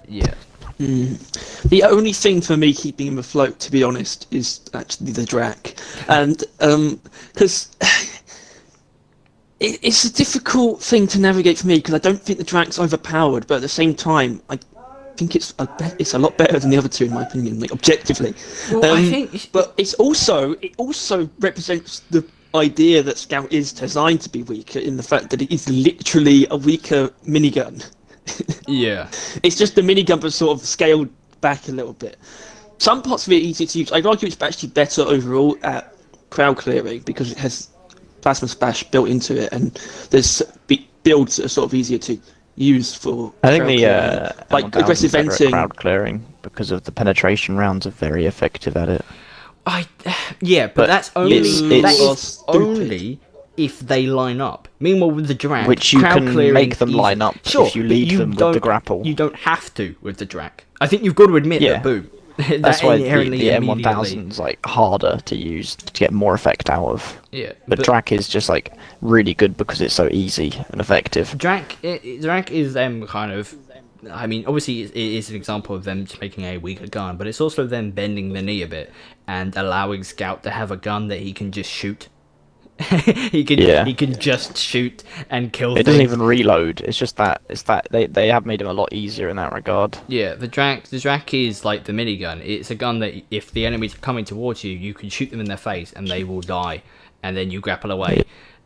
C: yeah.
B: The only thing for me keeping him afloat, to be honest, is actually the Drac, and because it's a difficult thing to navigate for me because I don't think the Drac's overpowered, but at the same time, I think it's a lot better than the other two in my opinion, like objectively.
C: Well, I think
B: But it also represents the idea that Scout is designed to be weaker in the fact that it is literally a weaker minigun.
C: yeah.
B: It's just the minigun but sort of scaled back a little bit. Some parts of it are easier to use. I'd argue it's actually better overall at crowd clearing because it has plasma splash built into it, and there's builds that are sort of easier to use for.
A: I think
B: crowd
A: the
B: clearing. like
A: M1000's
B: aggressive
A: better at
B: venting.
A: crowd clearing because of the penetration rounds are very effective at it.
C: Yeah, but
A: But
C: that's only
A: it's-
C: that
B: Are
C: is
B: stupid.
C: only if they line up. Meanwhile, with the Drac,
A: Which you
C: crowd
A: can
C: clearing
A: make them
C: is-
A: line up
C: sure,
A: if you
C: but
A: lead them with the
C: don't-
A: grapple.
C: You don't have to with the Drac. I think you've got to admit
A: Yeah.
C: that. Boom.
A: That's
C: that
A: why
C: inherently
A: the
C: immediately-
A: M1000's like harder to use to get more effect out of.
C: Yeah,
A: But Drac is just like really good because it's so easy and effective.
C: Drac is them kind of. I mean, obviously, it is an example of them just making a weaker gun, but it's also them bending the knee a bit and allowing Scout to have a gun that he can just shoot. he can just shoot and kill.
A: It doesn't
C: things.
A: even reload. It's just that they have made him a lot easier in that regard.
C: Yeah, the Drac is like the minigun. It's a gun that if the enemy's coming towards you, you can shoot them in their face and they will die, and then you grapple away.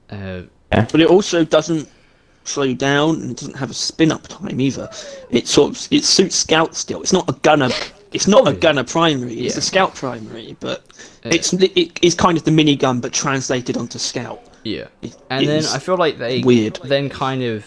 B: But it also doesn't slow down, and it doesn't have a spin up time either. It suits scout still. It's not a gunner. It's not a gunner primary. It's a scout primary, but it's kind of the minigun, but translated onto scout.
C: Yeah, and then I feel like they
B: weird.
C: Then kind of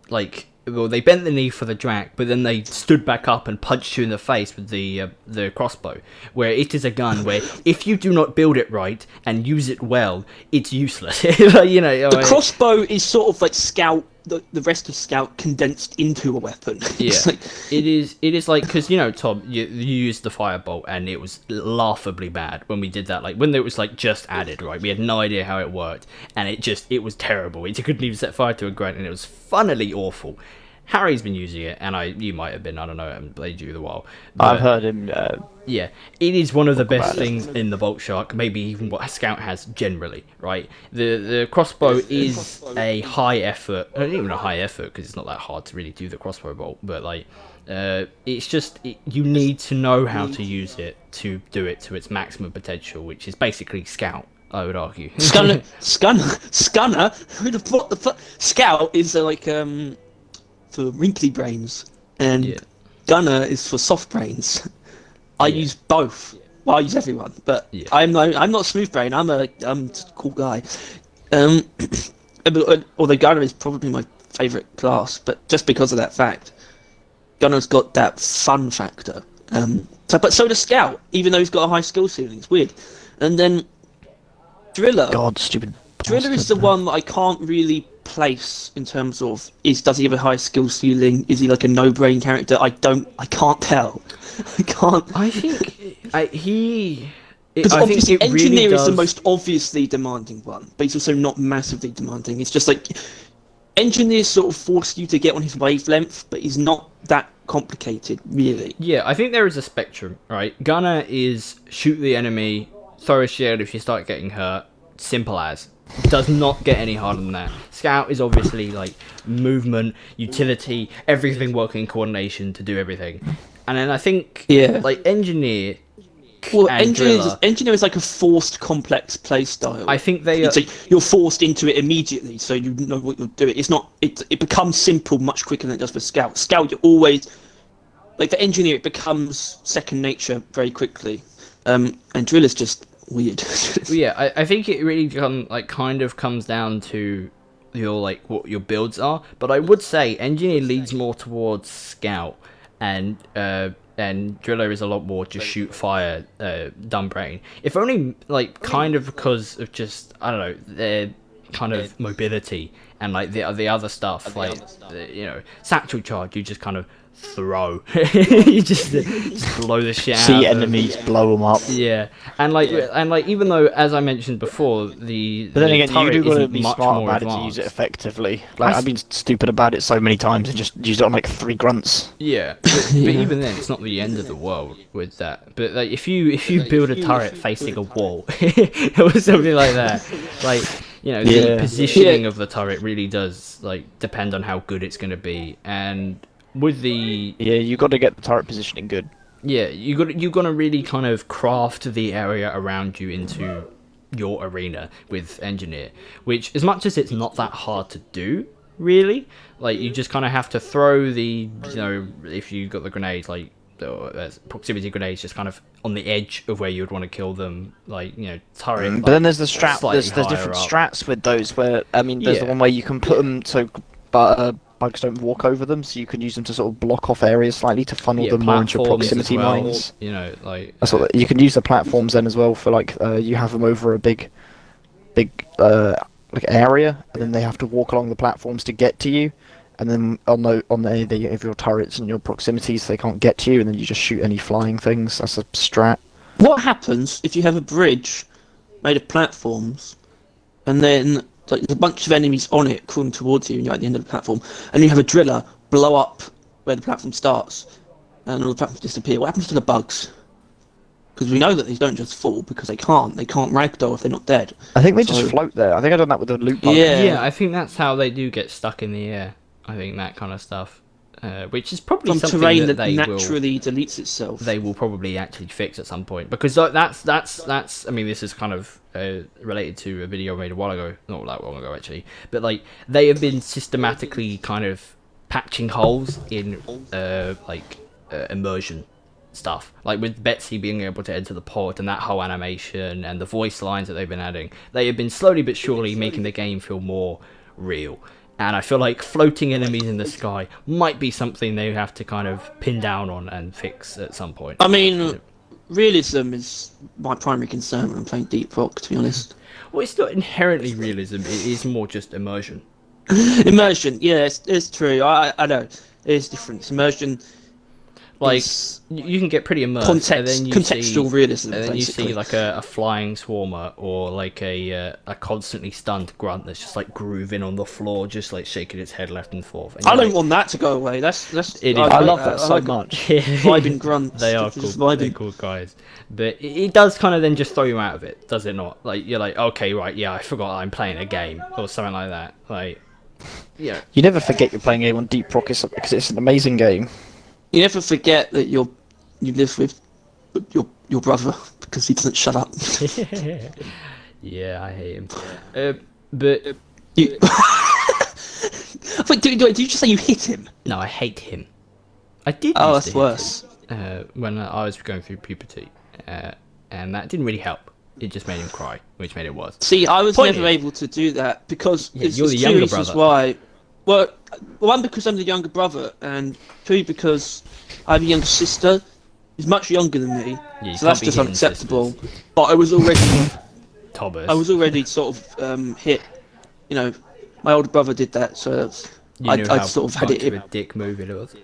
C: like, well, they bent the knee for the Drac, but then they stood back up and punched you in the face with the crossbow, where it is a gun where if you do not build it right and use it well, it's useless. You know,
B: the crossbow is sort of like scout. The rest of scout condensed into a weapon.
C: Yeah,
B: like,
C: it is like, because you know, Tom, you used the firebolt and it was laughably bad when we did that. Like when it was like just added, right? We had no idea how it worked, and it was terrible. It couldn't even set fire to a grunt, and it was funnily awful. Harry's been using it, and you might have been. I don't know. I haven't played you the while.
A: I've heard him.
C: Yeah, it is one of the best things in the Bolt Shark, maybe even what Scout has generally, right? The crossbow is a high effort, not even a high effort, because it's not that hard to really do the crossbow bolt, but like, it's just, you need to know how to use it to do it to its maximum potential, which is basically Scout, I would argue.
B: Scunner? Who the fuck? Scout is like, for wrinkly brains, and Gunner is for soft brains. I use both. Well, I use everyone, but I'm not smooth brain. I'm a cool guy. Although Gunner is probably my favourite class, but just because of that fact, Gunner's got that fun factor. But so does Scout, even though he's got a high skill ceiling. It's weird. And then Driller.
A: God, stupid.
B: Driller is the one that I can't really place in terms of does he have a high skill ceiling? Is he like a no-brain character? I can't tell. I can't.
C: I think
B: because obviously
C: it
B: engineer
C: really
B: is the
C: does...
B: most obviously demanding one, but he's also not massively demanding. It's just like engineer sort of force you to get on his wavelength, but he's not that complicated, really.
C: Yeah, I think there is a spectrum, right? Gunner is shoot the enemy, throw a shield if you start getting hurt, simple as. Does not get any harder than that. Scout is obviously like movement, utility, everything working in coordination to do everything. And then I think like engineer.
B: Well,
C: and
B: engineer is like a forced complex play style.
C: I think they
B: it's like you're forced into it immediately, so you know what you're doing. It's not. It becomes simple much quicker than it does for Scout. Scout, you're always like, for engineer, it becomes second nature very quickly. And drill is just weird.
C: Yeah, I think it really kind of comes down to your like what your builds are. But I would say engineer leads more towards Scout, and Driller is a lot more just shoot fire, dumb brain. If only like kind of because of just, I don't know, their kind of mobility and like the other stuff, like you know, satchel charge, you just kind of throw. You just blow the shit out.
A: See enemies, blow them up.
C: Yeah, and like even though, as I mentioned before,
A: But then again, you do gotta be smart about it to use it effectively. Like I've been stupid about it so many times and just used it on like 3 grunts.
C: Yeah, but even then, it's not the end of the world with that. But like, if you build a turret facing a wall or something like that, like, you know, the positioning of the turret really does like depend on how good it's going to be. And with the
A: you got to get the turret positioning good.
C: Yeah, you got to really kind of craft the area around you into your arena with engineer, which, as much as it's not that hard to do, really, like, you just kind of have to throw the, you know, if you got the grenades, like proximity grenades, just kind of on the edge of where you would want to kill them, like, you know, turret.
A: But then there's the strat. There's different strats with those. Where I mean, there's the one where you can put them so, bugs don't walk over them, so you can use them to sort of block off areas slightly to funnel them more into your proximity mines.
C: You know, like
A: that's what you can use the platforms then as well for, like, you have them over a big like area, and then they have to walk along the platforms to get to you. And then on the of your turrets and your proximities, they can't get to you, and then you just shoot any flying things. That's a strat.
B: What happens if you have a bridge made of platforms, and then like there's a bunch of enemies on it crawling towards you, and you're at the end of the platform, and you have a driller blow up where the platform starts, and all the platforms disappear? What happens to the bugs? Because we know that these don't just fall because they can't ragdoll if they're not dead.
A: I think they just float there. I think I've done that with the loot bug.
C: Yeah, I think that's how they do get stuck in the air. I think that kind of stuff. which is probably
B: From
C: something
B: terrain
C: that
B: that
C: they
B: naturally deletes itself.
C: they will probably actually fix at some point, because that's I mean, this is kind of related to a video I made a while ago, not that long ago actually, but like they have been systematically kind of patching holes in immersion stuff, like with Betsy being able to enter the pod and that whole animation and the voice lines that they've been adding. They have been slowly but surely making the game feel more real. And I feel like floating enemies in the sky might be something they have to kind of pin down on and fix at some point.
B: I mean, realism is my primary concern when I'm playing Deep Rock, to be honest.
C: Well, it's not inherently realism, it is more just immersion.
B: Immersion, yeah, it's true. I know. There's difference. Immersion,
C: Like,
B: is
C: you can get pretty immersed, and then you
B: contextual
C: see,
B: realism,
C: and then
B: basically.
C: you see like a flying swarmer, or like a constantly stunned grunt that's just like grooving on the floor, just like shaking its head left and forth. And
B: I
C: you're
B: don't want that to go away. That's
C: It is.
A: I love that
B: I
A: so
B: like
A: much.
B: vibing grunts.
C: They are
B: just
C: cool. They're
B: vibing.
C: cool guys, but it does kind of then just throw you out of it, does it not? Like, you're like, okay, right, yeah, I forgot I'm playing a game or something like that. Like, yeah,
A: You never forget you're playing a game on Deep Rock because it's an amazing game.
B: You never forget that you live with your brother because he doesn't shut up.
C: yeah, I hate him. But
B: You... Wait, did you just say you hit him?
C: no, I hate him. I did.
B: Oh,
C: used
B: that's
C: to
B: worse.
C: hate him, when I was going through puberty, and that didn't really help. It just made him cry, which made it worse.
B: See, I was
C: Point
B: never
C: is-
B: able to do that because
C: Yeah,
B: it's
C: you're the
B: two
C: younger
B: reasons
C: brother.
B: why. Well, one, because I'm the younger brother, and two, because I have a younger sister who's much younger than me,
C: Yeah, you
B: so that's
C: can't be
B: just
C: hitting
B: unacceptable.
C: sisters.
B: But I was already,
C: Thomas.
B: I was already sort of hit. You know, my older brother did that, so that's,
C: You knew
B: I
C: how
B: sort of had
C: much
B: it.
C: of a dick move it was.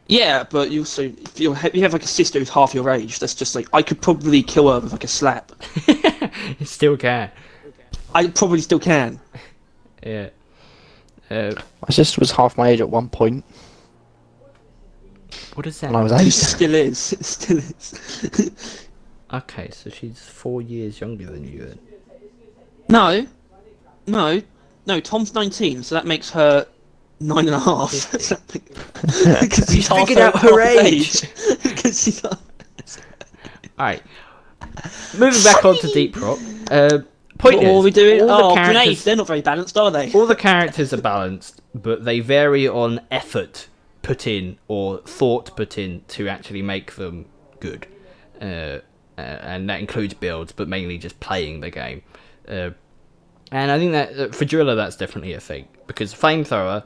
B: Yeah, but you also, if you have like a sister who's half your age, that's just like I could probably kill her with like a slap.
C: You still can.
B: I probably still can.
C: Yeah.
A: My sister was half my age at one point
C: What is that?
A: when I was
B: It
A: 8.
B: still is. It still is.
C: Okay, so she's 4 years younger than you then.
B: No. Tom's 19, so that makes her 9.5. Because
C: You figured out her age.
B: Because she's
C: Alright. Moving back on to Deep Rock. Point
B: What
C: is,
B: are we doing?
C: all the
B: Oh,
C: characters-
B: grenades. They're not very balanced, are they?
C: all the characters are balanced, but they vary on effort put in or thought put in to actually make them good. And that includes builds, but mainly just playing the game. And I think that for Driller, that's definitely a thing, because Flamethrower,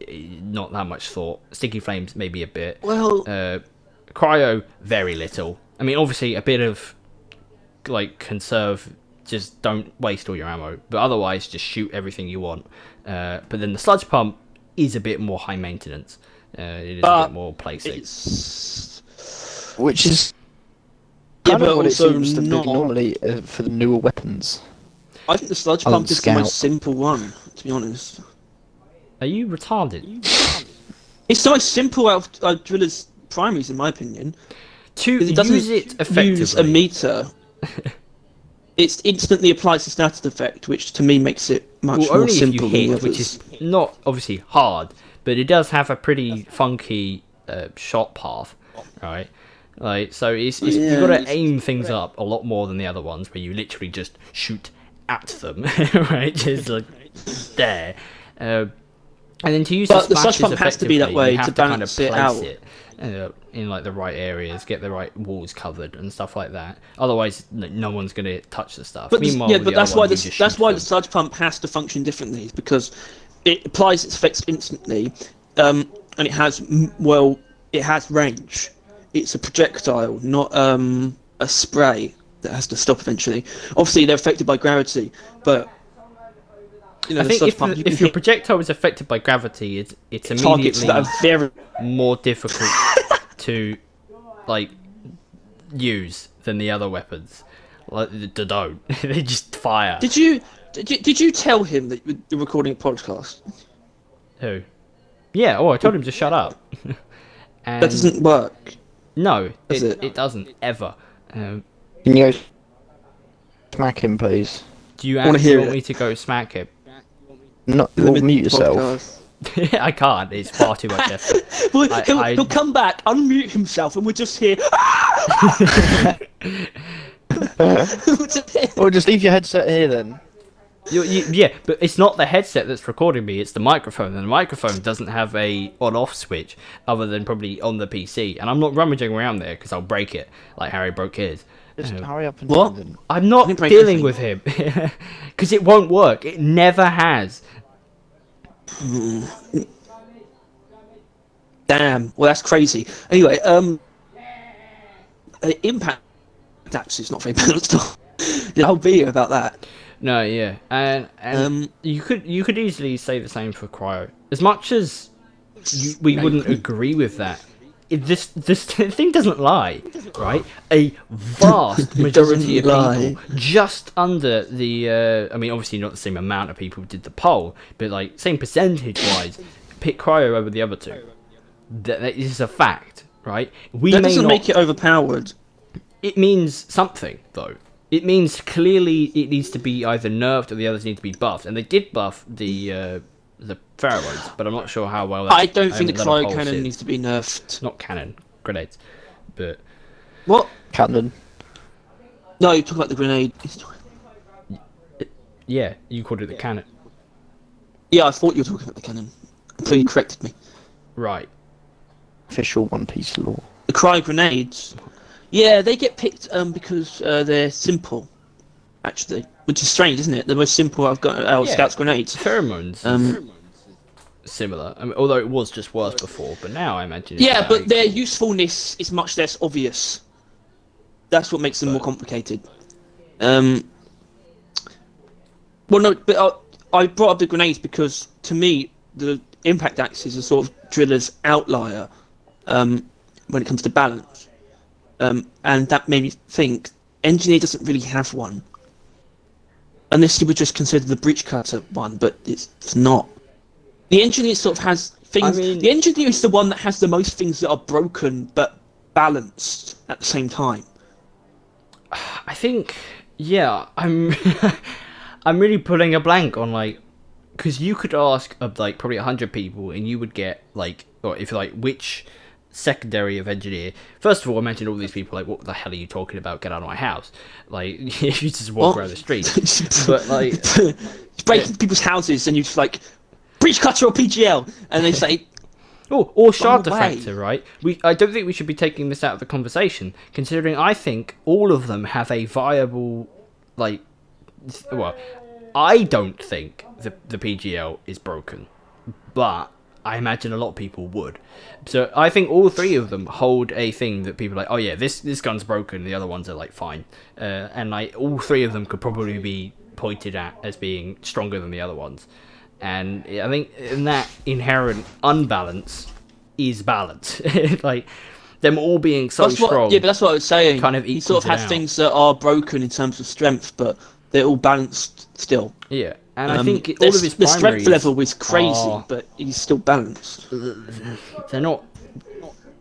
C: not that much thought. Sticky Flames, maybe a bit.
B: Well,
C: Cryo, very little. I mean, obviously a bit of like conserve, just don't waste all your ammo, but otherwise just shoot everything you want. But then the Sludge Pump is a bit more high maintenance. It is a bit more placing.
B: it's...
A: Which is
B: Yeah,
A: kind
B: but
A: of what it
B: also
A: seems to be
B: not...
A: normally for the newer weapons.
B: I think the Sludge
A: Oh,
B: Pump is the
A: Scout.
B: most simple one, to be honest.
C: Are you retarded?
B: It's the most simple out of Driller's primaries, in my opinion.
C: To
B: 'Cause it doesn't
C: use it effectively.
B: use a meter. It instantly applies the status effect, which to me makes it much
C: well,
B: more
C: only if you
B: simple than the
C: hit,
B: others.
C: which is not obviously hard, but it does have a pretty funky shot path, right? Like, so it's you've got to aim things up a lot more than the other ones, where you literally just shoot at them, right? Just like there. And then to use
B: But the
C: splashes
B: Sludge Pump has to be that
C: effectively,
B: way
C: you have
B: to
C: to kind of
B: balance it
C: place
B: out.
C: it in like the right areas, get the right walls covered and stuff like that. Otherwise, no one's going to touch the stuff.
B: But
C: Meanwhile,
B: yeah,
C: with
B: but
C: the
B: that's
C: other
B: why
C: one, you
B: the
C: just
B: that's
C: shoot
B: why
C: them.
B: the Sludge Pump has to function differently, because it applies its effects instantly, and it has it has range. It's a projectile, not a spray that has to stop eventually. Obviously, they're affected by gravity, but you know,
C: I
B: the
C: think
B: Sludge Pump, you can
C: if your
B: hit
C: projectile is affected by gravity, it's
B: targets
C: immediately
B: that are very.
C: more difficult to like use than the other weapons. Like they don't, they just fire.
B: Did you tell him that you're recording a podcast?
C: Who? Yeah. Oh, I told him to shut up. And
B: That doesn't work.
C: No,
B: Does
C: it
B: it?
C: doesn't ever.
A: Can you go smack him, please?
C: Do you
B: Wanna
C: actually
B: hear
C: want
B: it?
C: me to go smack him?
A: Not
B: Limit
A: mute
B: the
A: yourself.
B: podcast.
C: I can't. It's far too much effort.
B: Well,
C: I-
B: he'll come back, unmute himself, and we'll just hear. We'll just hear-
A: Or just leave your headset here then.
C: Yeah, but it's not the headset that's recording me, it's the microphone, and the microphone doesn't have a on-off switch other than probably on the PC, and I'm not rummaging around there because I'll break it, like Harry broke his.
A: Just hurry up and
B: What?
A: do them.
C: I'm not
B: didn't break
C: dealing with him,
B: anything.
C: because it won't work. It never has.
B: Damn. Well, that's crazy. Anyway, impact that's is not very balanced. The whole video about that.
C: No, yeah, and you could easily say the same for Cryo. As much as we wouldn't agree with that, this thing doesn't lie, right? A vast majority of
B: lie.
C: people, just under the, I mean, obviously not the same amount of people who did the poll, but like same percentage-wise, pick Cryo over the other two. That is a fact, right? We
B: That
C: may
B: doesn't
C: not.
B: make it overpowered.
C: It means something, though. It means clearly it needs to be either nerfed or the others need to be buffed, and they did buff the pheromones, but I'm not sure how well.
B: I don't think the
C: haven't done a
B: cryo
C: poll
B: cannon
C: since.
B: needs to be nerfed.
C: Not cannon, grenades, but
B: What?
A: Cannon.
B: No, you talk about the grenade.
C: yeah, you called it the cannon,
B: Yeah, I thought you were talking about the cannon. Until you corrected me.
C: right?
A: Official One Piece law.
B: The cryo grenades. Yeah, they get picked because they're simple, actually, which is strange, isn't it? The most simple I've got our
C: Yeah.
B: Scouts grenades.
C: Pheromones. Similar. I mean, although it was just worse before, but now I imagine. It's
B: Yeah,
C: about
B: but their
C: equal.
B: usefulness is much less obvious. That's what makes them more complicated. Well, no, but I brought up the grenades because, to me, the impact axe is a sort of driller's outlier when it comes to balance. And that made me think, engineer doesn't really have one. Unless you would just consider the breach cutter one, but it's not. The engineer sort of has things.
C: I mean-
B: The engineer is the one that has the most things that are broken but balanced at the same time.
C: I think, yeah, I'm I'm really putting a blank on like, because you could ask like probably 100 people and you would get like, or if like which secondary of engineer. First of all, imagine all these people like, what the hell are you talking about? Get out of my house! Like if you just walk
B: What?
C: around the street, but like,
B: break into people's houses and you just like breach cutter or PGL, and they say,
C: oh, or shard
B: away.
C: defector, right? I don't think we should be taking this out of the conversation, considering I think all of them have a viable, like, well, I don't think the PGL is broken, but I imagine a lot of people would. So I think all three of them hold a thing that people are like, oh yeah, this gun's broken, the other ones are like fine, and like all three of them could probably be pointed at as being stronger than the other ones. And I think in that inherent unbalance is balance. Like them all being so
B: that's what,
C: strong.
B: yeah, but that's what I was saying.
C: kind of
B: he sort of
C: equals it
B: has
C: out.
B: things that are broken in terms of strength, but they're all balanced still.
C: Yeah, and I think all
B: There's-
C: of his
B: the
C: primaries
B: strength level is crazy,
C: are-
B: but he's still balanced.
C: they're not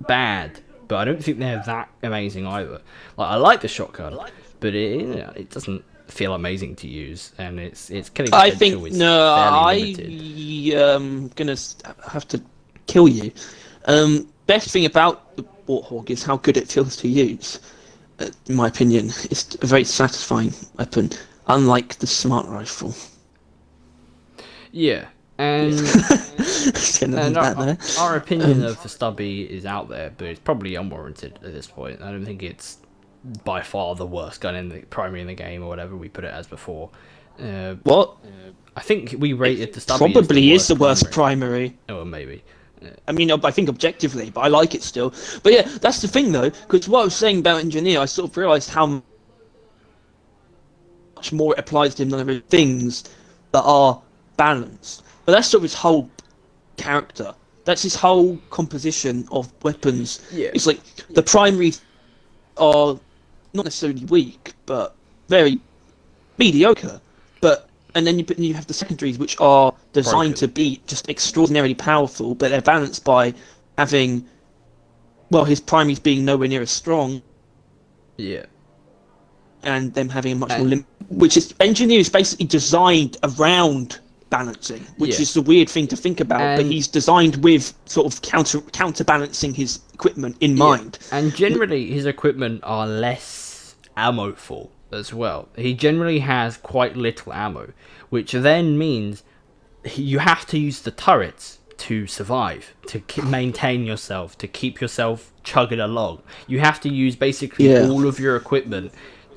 C: bad, but I don't think they're that amazing either. Like I like the shotgun, but it doesn't feel amazing to use, and it's killing
B: I
C: potential
B: think
C: is
B: no,
C: fairly limited.
B: gonna have to kill you. Best thing about the Warthog is how good it feels to use. In my opinion, it's a very satisfying weapon, unlike the smart rifle.
C: Yeah, and
B: Just gonna leave
C: And
B: that there.
C: our opinion of the stubby is out there, but it's probably unwarranted at this point. I don't think it's by far the worst gun in the primary in the game or whatever we put it as before.
B: What?
C: I think we rated the stubby
B: Probably
C: as
B: is the worst primary.
C: Oh, maybe.
B: I mean, I think objectively, but I like it still. But yeah, that's the thing though, because what I was saying about engineer, I sort of realised how much more it applies to him than other things that are balanced. But that's sort of his whole character. That's his whole composition of weapons.
C: Yeah.
B: It's like the primaries are not necessarily weak, but very mediocre. And then you have the secondaries, which are designed to be just extraordinarily powerful, but they're balanced by having, well, his primaries being nowhere near as strong,
C: Yeah.
B: and them having a much more which is engineer is basically designed around balancing, which
C: Yeah.
B: is the weird thing to think about. But
C: And-
B: he's designed with sort of counterbalancing his equipment in mind.
C: And generally, his equipment are less ammo full as well. He generally has quite little ammo, which then means you have to use the turrets to survive, to maintain yourself, to keep yourself chugging along. You have to use basically all of your equipment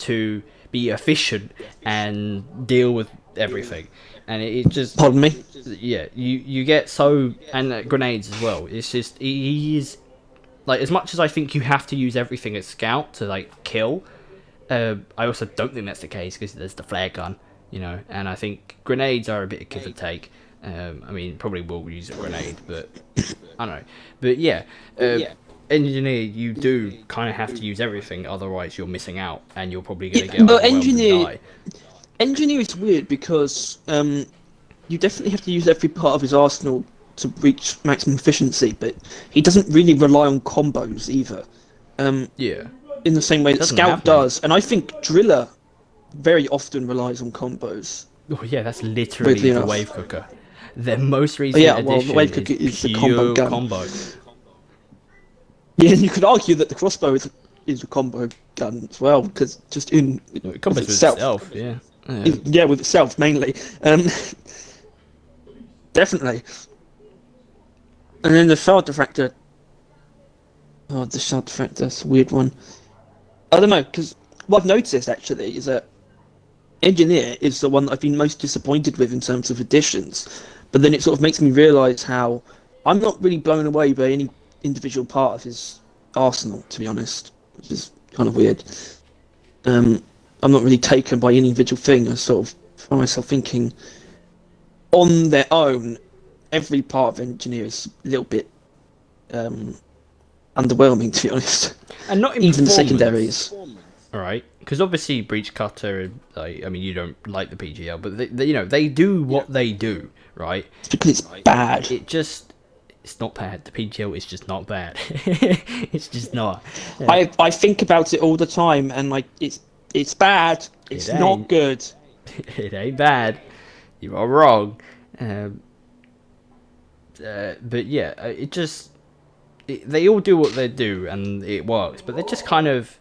C: to be efficient and deal with everything. And it just...
B: Pardon me?
C: Yeah, you get so... And grenades as well. It's just... He is... Like, as much as I think you have to use everything as scout to, like, kill, I also don't think that's the case, because there's the flare gun, you know, and I think grenades are a bit of give and take. I mean, probably will use a grenade, but I don't know. But yeah, engineer, you do kind of have to use everything, otherwise you're missing out, and you're probably going to get
B: but
C: overwhelmed and die.
B: Engineer is weird because you definitely have to use every part of his arsenal to reach maximum efficiency, but he doesn't really rely on combos either.
C: Yeah.
B: In the same way that
C: Doesn't
B: Scout
C: have
B: does, and I think Driller very often relies on combos.
C: Oh yeah, that's literally
B: Weirdly
C: the
B: enough.
C: wave cooker. The most recent
B: the wave cooker is the combo gun.
C: combo.
B: Yeah, and you could argue that the crossbow is a combo gun as well, because just in
C: It
B: with
C: combos with itself, yeah.
B: yeah, with itself mainly. Definitely. And then the shard diffractor. Oh, the shard diffractor, that's a weird one. I don't know, because what I've noticed actually is that Engineer is the one that I've been most disappointed with in terms of additions. But then it sort of makes me realise how I'm not really blown away by any individual part of his arsenal, to be honest, which is kind of weird. I'm not really taken by any individual thing. I sort of find myself thinking, on their own, every part of Engineer is a little bit underwhelming, to be honest.
C: And not in
B: Even the
C: performance.
B: secondaries.
C: Alright, because obviously Breach Cutter, like, I mean, you don't like the PGL, but they you know, they do what they do, right?
B: It's because it's bad.
C: It's not bad. The PGL is just not bad. It's just not. Yeah.
B: I think about it all the time, and like it's bad. It's
C: It
B: not
C: ain't.
B: good.
C: It ain't bad. You are wrong. But yeah, they all do what they do, and it works. But they're just kind of,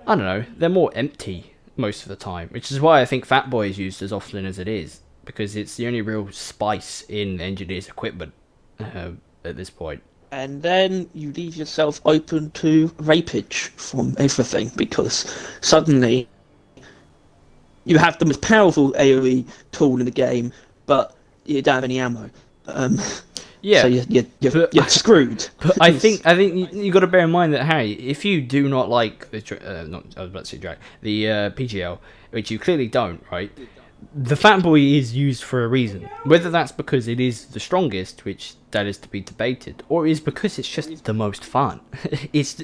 C: I don't know, they're more empty most of the time, which is why I think Fat Boy is used as often as it is, because it's the only real spice in Engineer's equipment at this point.
B: And then you leave yourself open to rapage from everything, because suddenly you have the most powerful AoE tool in the game, but you don't have any ammo.
C: Yeah,
B: So you're
C: but-
B: screwed.
C: but I think you got to bear in mind that, Harry, if you do not like the I was about to say drag, the PGL, which you clearly don't, right? The Fat Boy is used for a reason. Whether that's because it is the strongest, which that is to be debated, or is because it's just the most fun. It's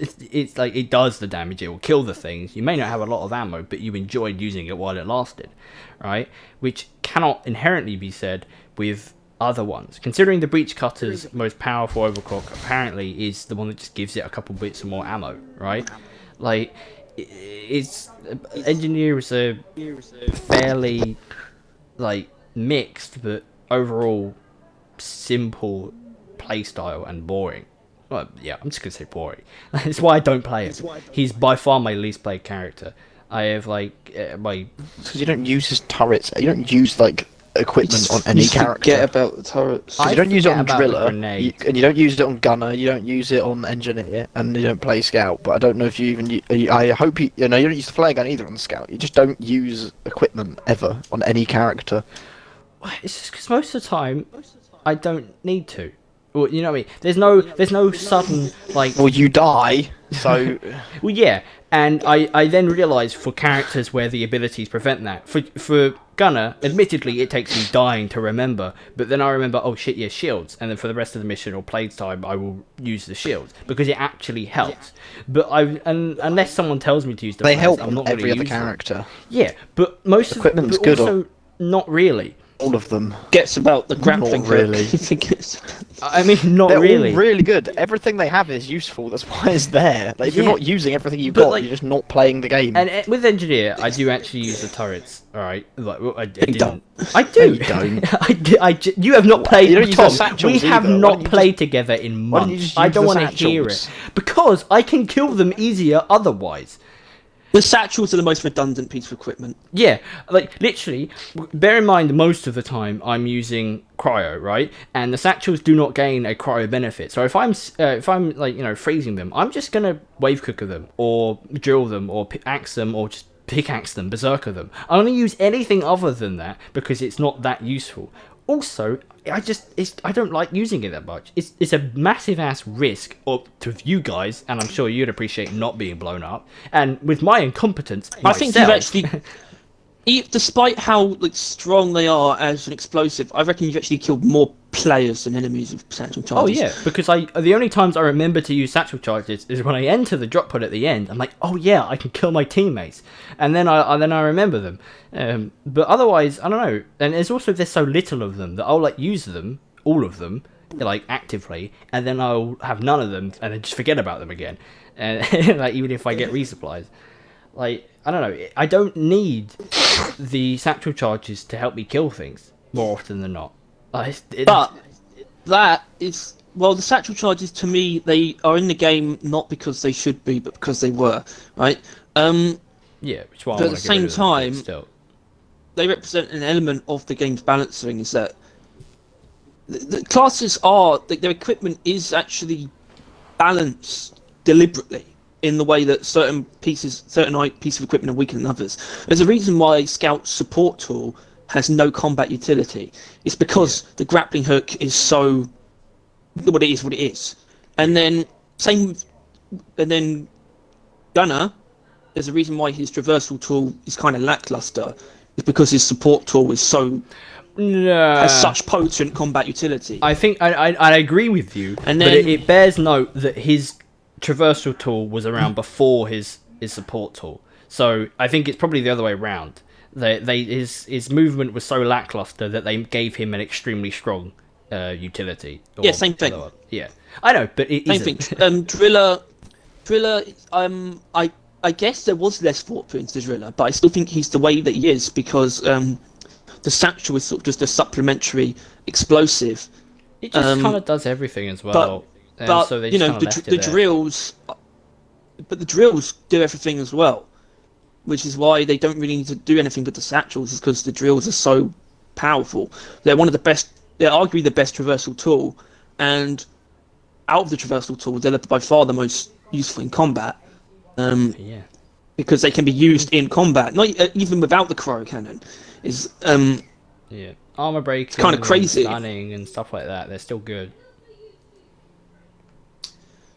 C: like it does the damage, it will kill the things. You may not have a lot of ammo, but you enjoyed using it while it lasted, right? Which cannot inherently be said with other ones. Considering the Breach Cutter's most powerful overclock apparently is the one that just gives it a couple bits of more ammo, right? Like, it's Engineer is a fairly like mixed but overall simple playstyle and boring. Well, yeah, I'm just gonna say boring. That's why I don't play it. He's by far my least played character. I have like my
A: Because you don't use his turrets. You don't use like equipment on any
B: You
A: character.
B: forget about the turrets.
A: Because
C: I
A: you don't use it
C: forget
A: on
C: about the
A: Driller,
C: grenade.
A: and you don't use it on Gunner, you don't use it on Engineer, and you don't play Scout. But I don't know if you even... I hope you don't use the flare gun either on Scout. You just don't use equipment ever on any character.
C: It's just because most of the time I don't need to. Well, you know what I mean? There's no sudden like.
A: Well, you die, so...
C: Well, yeah, and I then realise for characters where the abilities prevent that. For Gunner, admittedly, it takes me dying to remember, but then I remember, oh shit, yeah, shields, and then for the rest of the mission or playtime, I will use the shields because it actually helps. But unless someone tells me to use the
A: They
C: flares,
A: help
C: I'm not
A: on every
C: gonna
A: other
C: use them.
A: character.
C: Yeah, but most
A: Equipment's
C: of but
A: good
C: also not really.
A: All of them.
B: Gets about the
A: Not
B: grappling hook.
A: really.
B: I think it's
C: I mean, not
A: They're
C: really.
A: all really good. Everything they have is useful. That's why it's there. Like, if you're
C: Yeah.
A: not using everything you've
C: But,
A: got,
C: like-
A: you're just not playing the game.
C: And with engineer, I do actually use the turrets. All right, like well, I didn't.
B: don't.
C: I do.
A: No, you don't.
C: You have not played.
A: You don't use
C: Tom,
A: the satchels
C: we have
A: either. Why
C: not
A: don't you
C: played together in
A: why don't you
C: months.
A: just
C: I
A: use
C: don't
A: the
C: want to hear
A: satchels?
C: it because I can kill them easier otherwise.
B: The satchels are the most redundant piece of equipment.
C: Yeah, like literally. Bear in mind, most of the time I'm using cryo, right? And the satchels do not gain a cryo benefit. So if I'm like freezing them, I'm just gonna wave cooker them or drill them or axe them or just pickaxe them, berserker them. I only use anything other than that because it's not that useful. Also, I don't like using it that much. It's a massive ass risk up to you guys, and I'm sure you'd appreciate not being blown up. And with my incompetence,
B: I think you've
C: myself-
B: actually, despite how strong they are as an explosive, I reckon you've actually killed more players than enemies with satchel charges.
C: Oh yeah, because the only times I remember to use satchel charges is when I enter the drop pod at the end. I'm like, oh yeah, I can kill my teammates, and then I remember them. But otherwise, I don't know. And there's so little of them that I'll like use them, all of them, like actively, and then I'll have none of them, and then just forget about them again. And like even if I get resupplies, like I don't know, I don't need the satchel charges to help me kill things more often than not.
B: But that is, well, the satchel charges to me, they are in the game not because they should be, but because they were, right?
C: Yeah, which is why I
B: But at
C: wanna
B: the
C: get rid
B: same
C: of them, but
B: time,
C: still.
B: they represent an element of the game's balancing. Is that the classes are their equipment is actually balanced deliberately in the way that certain pieces of equipment are weaker than others. There's a reason why Scout's support tool has no combat utility. It's because the grappling hook is so what it is. And then Gunner, there's a reason why his traversal tool is kind of lackluster. It's because his support tool is has such potent combat utility.
C: I think I agree with you,
B: And
C: but
B: then-
C: it bears note that his traversal tool was around before his support tool. So I think it's probably the other way around. His movement was so lackluster that they gave him an extremely strong utility.
B: Yeah, same thing.
C: Yeah, I know, but it
B: Same
C: isn't.
B: thing. Driller. I guess there was less thought put into Driller, but I still think he's the way that he is because the satchel is sort of just a supplementary explosive.
C: It just kind of does everything as well.
B: But
C: so they
B: you
C: just
B: know
C: kinda left it
B: the
C: there.
B: drills, but the drills do everything as well, which is why they don't really need to do anything with the satchels, is because the drills are so powerful. They're one of the best. They're arguably the best traversal tool, and out of the traversal tools, they're by far the most useful in combat.
C: Yeah.
B: Because they can be used in combat, not even without the cryo cannon.
C: Yeah, armor breaking,
B: kinda crazy.
C: stunning, and stuff like that. They're still good.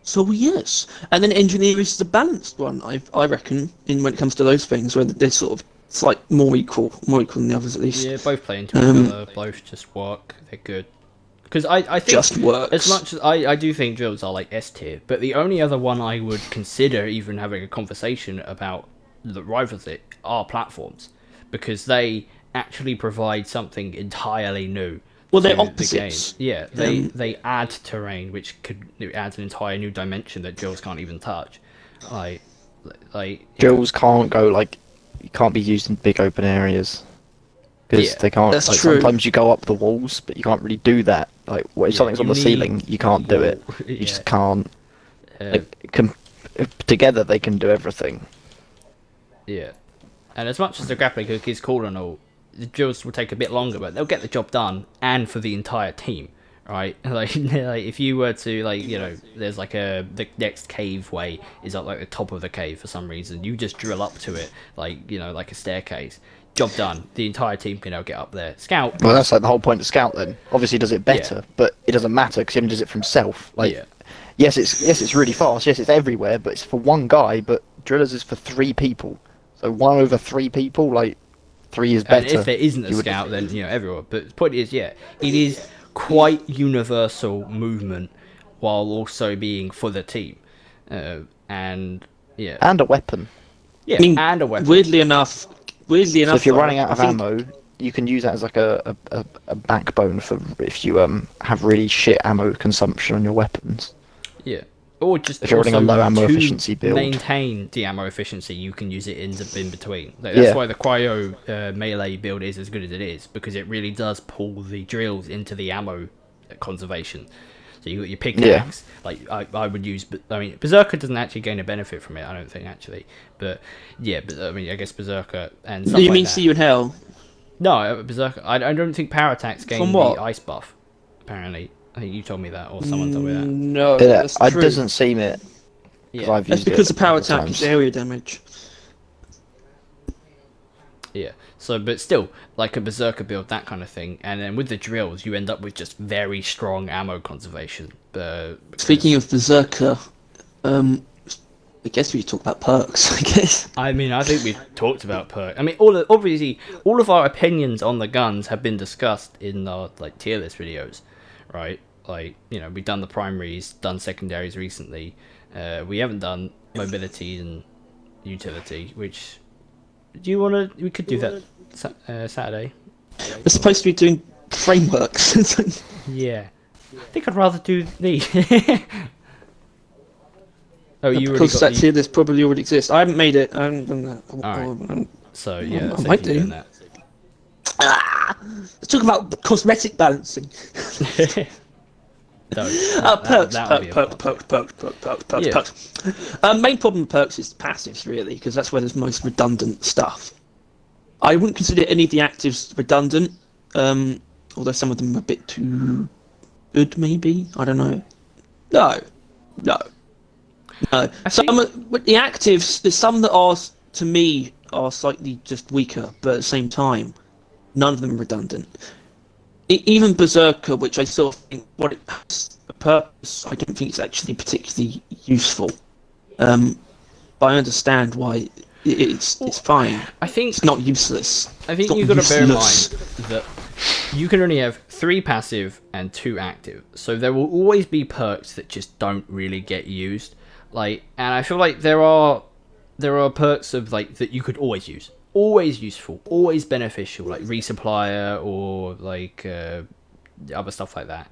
B: So yes, and then engineer is the balanced one. I reckon when it comes to those things, where they're sort of it's like more equal than the others at least.
C: Yeah, both play into each other. Both just work. They're good. Because I think
B: Just works.
C: as much as I do think drills are like S tier, but the only other one I would consider even having a conversation about that rivals it are platforms, because they actually provide something entirely new.
B: Well, they're
C: to the
B: opposites.
C: game. Yeah, they add terrain, which adds an entire new dimension that drills can't even touch.
A: Drills can't go you can't be used in big open areas because
C: Yeah,
A: they can't.
B: that's true.
A: Sometimes you go up the walls, but you can't really do that. If
C: Yeah,
A: something's on
C: you
A: the
C: need
A: ceiling, you can't do it.
C: wall.
A: You
C: Yeah.
A: just can't.
C: Uh,
A: Together, they can do everything.
C: Yeah, and as much as the grappling hook is cool and all, the drills will take a bit longer, but they'll get the job done, and for the entire team, right? Like if you were to there's the next cave way is at the top of the cave for some reason. You just drill up to it, like a staircase. Job done. The entire team can now get up there. Scout.
A: Well, that's the whole point of Scout. Then obviously, he does it better, but it doesn't matter because he only does it for himself.
C: Yeah.
A: Yes, it's really fast. Yes, it's everywhere, but it's for one guy. But Drillers is for 3 people. So 1 over 3 people, 3 is better.
C: And if there isn't a
A: You would-
C: scout, then everyone. But the point is, it is quite universal movement while also being for the team, and
A: and a weapon.
C: yeah,
B: I mean,
C: and a weapon.
B: Weirdly enough.
A: So if you're
B: though,
A: running out of
B: I think
A: ammo, you can use that as like a backbone for if you have really shit ammo consumption on your weapons.
C: Yeah. Or just
A: If you're running a
C: also
A: low ammo
C: to
A: efficiency build.
C: maintain the ammo efficiency, you can use it in between. Like, that's why the cryo melee build is as good as it is, because it really does pull the drills into the ammo conservation. So you got your pickaxe. Like I would use, I mean, Berserker doesn't actually gain a benefit from it, I don't think actually. But yeah, but I mean, I guess Berserker and stuff
B: You
C: like
B: mean
C: that.
B: See You in Hell?
C: No, Berserker. I don't think power attacks gain
B: From
C: the
B: what?
C: ice buff. Apparently, I think you told me that, or someone told me that.
B: No,
A: Yeah,
B: that's
A: it
B: true.
A: doesn't seem it. 'Cause
C: Yeah.
A: I've
B: That's
A: used
B: because
A: it
B: the power
A: a couple
B: attack
A: times.
B: is area damage.
C: Yeah. So, but still, like a Berserker build, that kind of thing, and then with the drills, you end up with just very strong ammo conservation.
B: Speaking of Berserker, I guess we talk about perks. I guess.
C: I mean, I think we've talked about perk. I mean, obviously, all of our opinions on the guns have been discussed in our like tier list videos, right? Like, you know, we've done the primaries, done secondaries recently. We haven't done mobility and utility, which do you want to? We could do that Saturday.
B: We're supposed to be doing frameworks.
C: Yeah, I think I'd rather do the. Oh, you already
B: because
C: got
B: that
C: the...
B: tier list probably already exists. I haven't made it. I haven't done that.
C: Alright. So yeah,
B: I
C: so
B: might
C: you doing
B: do.
C: that.
B: Let's talk about cosmetic balancing.
C: No,
B: Perks,
C: that would be a Yeah.
B: perks. Main problem with perks is passives, really, because that's where there's most redundant stuff. I wouldn't consider any of the actives redundant, although some of them are a bit too good, maybe. I don't know. No. With the actives, there's some that are, to me, are slightly just weaker, but at the same time, none of them are redundant. Even Berserker, which I still think what it has a purpose, I don't think it's actually particularly useful. But I understand why it's fine.
C: I think
B: It's not useless.
C: I think
B: It's
C: you've
B: not
C: got to bear in
B: useless.
C: mind that you can only have 3 passive and 2 active, so there will always be perks that just don't really get used. Like, and I feel like there are perks of like that you could always use, always useful, always beneficial, like resupplier or like other stuff like that.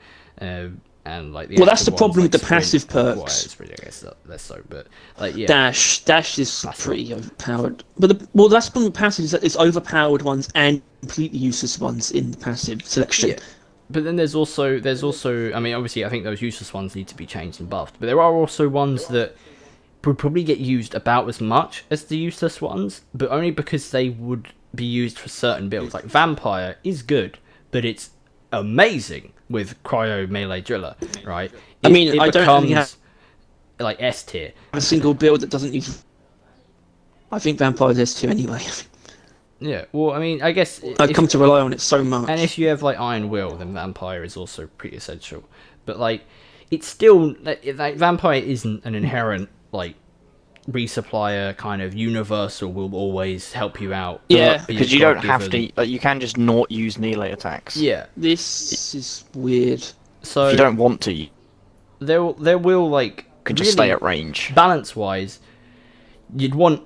C: And like the
B: Well, that's
C: active
B: the problem
C: ones,
B: with the
C: like
B: passive
C: sprint,
B: perks.
C: well, it's really, I guess less so, but like yeah.
B: Dash is pretty overpowered. But that's the problem with passive, is that it's overpowered ones and completely useless ones in the passive selection.
C: Yeah. But then there's also I mean, obviously I think those useless ones need to be changed and buffed, but there are also ones that would probably get used about as much as the useless ones, but only because they would be used for certain builds. Like Vampire is good, but it's amazing with Cryo Melee Driller, right?
B: I mean,
C: it
B: I don't really
C: becomes
B: have
C: like S tier.
B: a single build that doesn't use. I think Vampire's S2 anyway.
C: Yeah, well, I mean, I guess
B: I've come to rely on it so much.
C: and if you have like Iron Will, then Vampire is also pretty essential. But like, it's still like Vampire isn't an inherent like resupplier kind of universal will always help you out.
B: Yeah,
C: but
A: Because
C: you've
A: you
C: got
A: don't have
C: given-
A: to. Like, you can just not use melee attacks.
C: Yeah,
B: This is weird.
C: so
A: If you don't want to, you
C: there will like
A: can just
C: really,
A: stay at range.
C: balance wise, you'd want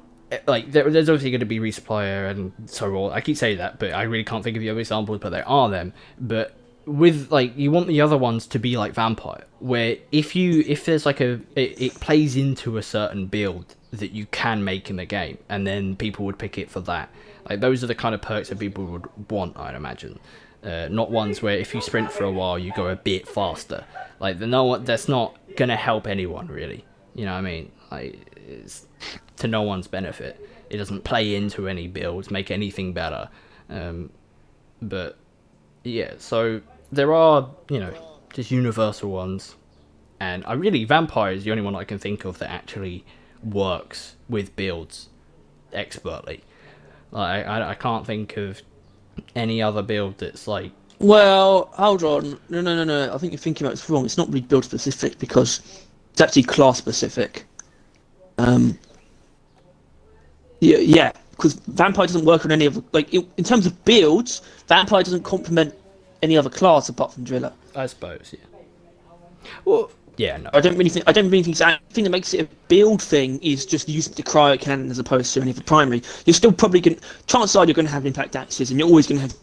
C: like there's obviously going to be resupplier and so on. I keep saying that, but I really can't think of the other examples. But there are them. But with like you want the other ones to be like Vampire, where if there's like it plays into a certain build that you can make in the game, and then people would pick it for that. Like those are the kind of perks that people would want, I'd imagine. Not ones where if you sprint for a while you go a bit faster. Like that's not gonna help anyone really. You know what I mean? Like it's to no one's benefit. It doesn't play into any builds, make anything better. But yeah, so there are just universal ones, and Vampire is the only one I can think of that actually works with builds expertly. Like I can't think of any other build that's like.
B: Well, hold on. No. I think you're thinking about it wrong. It's not really build specific because it's actually class specific. Yeah, because Vampire doesn't work on any other. Like in terms of builds, Vampire doesn't complement any other class apart from Driller.
C: I suppose, yeah. Well, yeah, no.
B: I don't really think it's. I think that makes it a build thing is just using the cryo cannon as opposed to any of the primary. You're still probably going. Chances are you're going to have impact axes, and you're always going to have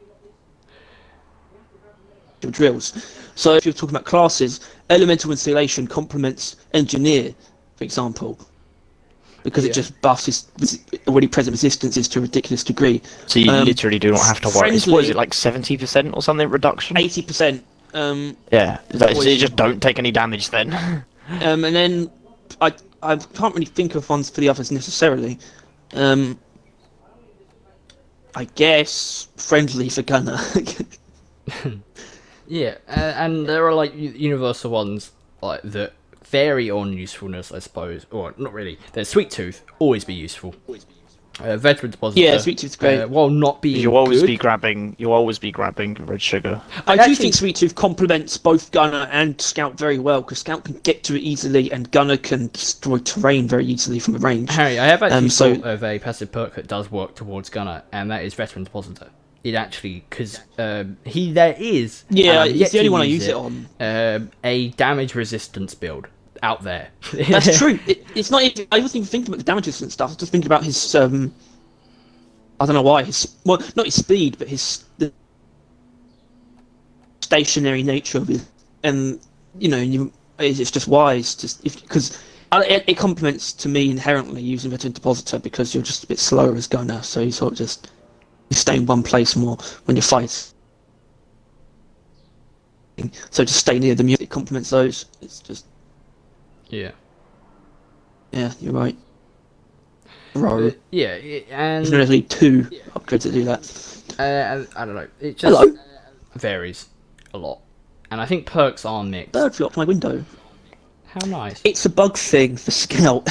B: drills. So if you're talking about classes, elemental installation complements engineer, for example, because it just buffs his already present resistances to a ridiculous degree.
A: So you literally do not have to worry.
B: friendly-
A: What is it, like 70% or something reduction?
B: 80%.
A: Yeah, so you
B: poison.
A: just don't take any damage then.
B: And then I can't really think of ones for the others necessarily. I guess friendly for gunner.
C: Yeah, and there are like universal ones like that vary on usefulness, I suppose, or not really. There's Sweet Tooth, always be useful. Veteran Depositor.
B: Yeah, Sweet Tooth's great.
C: While not being
A: You'll always
C: good,
A: be grabbing. You'll always be grabbing red sugar.
B: I do
C: actually-
B: think Sweet Tooth complements both Gunner and Scout very well, because Scout can get to it easily and Gunner can destroy terrain very easily from a range.
C: Harry, I have actually
B: so-
C: thought of a passive perk that does work towards Gunner, and that is Veteran Depositor. It actually, because there is.
B: Yeah,
C: and I've
B: it's
C: yet
B: the
C: to
B: only one I
C: use
B: use it on.
C: A damage resistance build out there.
B: That's true. It's not even, I wasn't even thinking about the damage resistance stuff. I was just thinking about his I don't know why well, not his speed, but the stationary nature of it, and it's just wise, because it complements to me inherently using Veteran Depositor, because you're just a bit slower as Gunner, so you sort of just stay in one place more when you fight. So just stay near them. It complements those. It's just
C: Yeah.
B: you're right. Bro.
C: Yeah, and
B: There's only 2 upgrades that do that.
C: I don't know. It just
B: Hello.
C: varies a lot, and I think perks are mixed.
B: Bird flew up my window.
C: How nice.
B: It's a bug thing for Scout.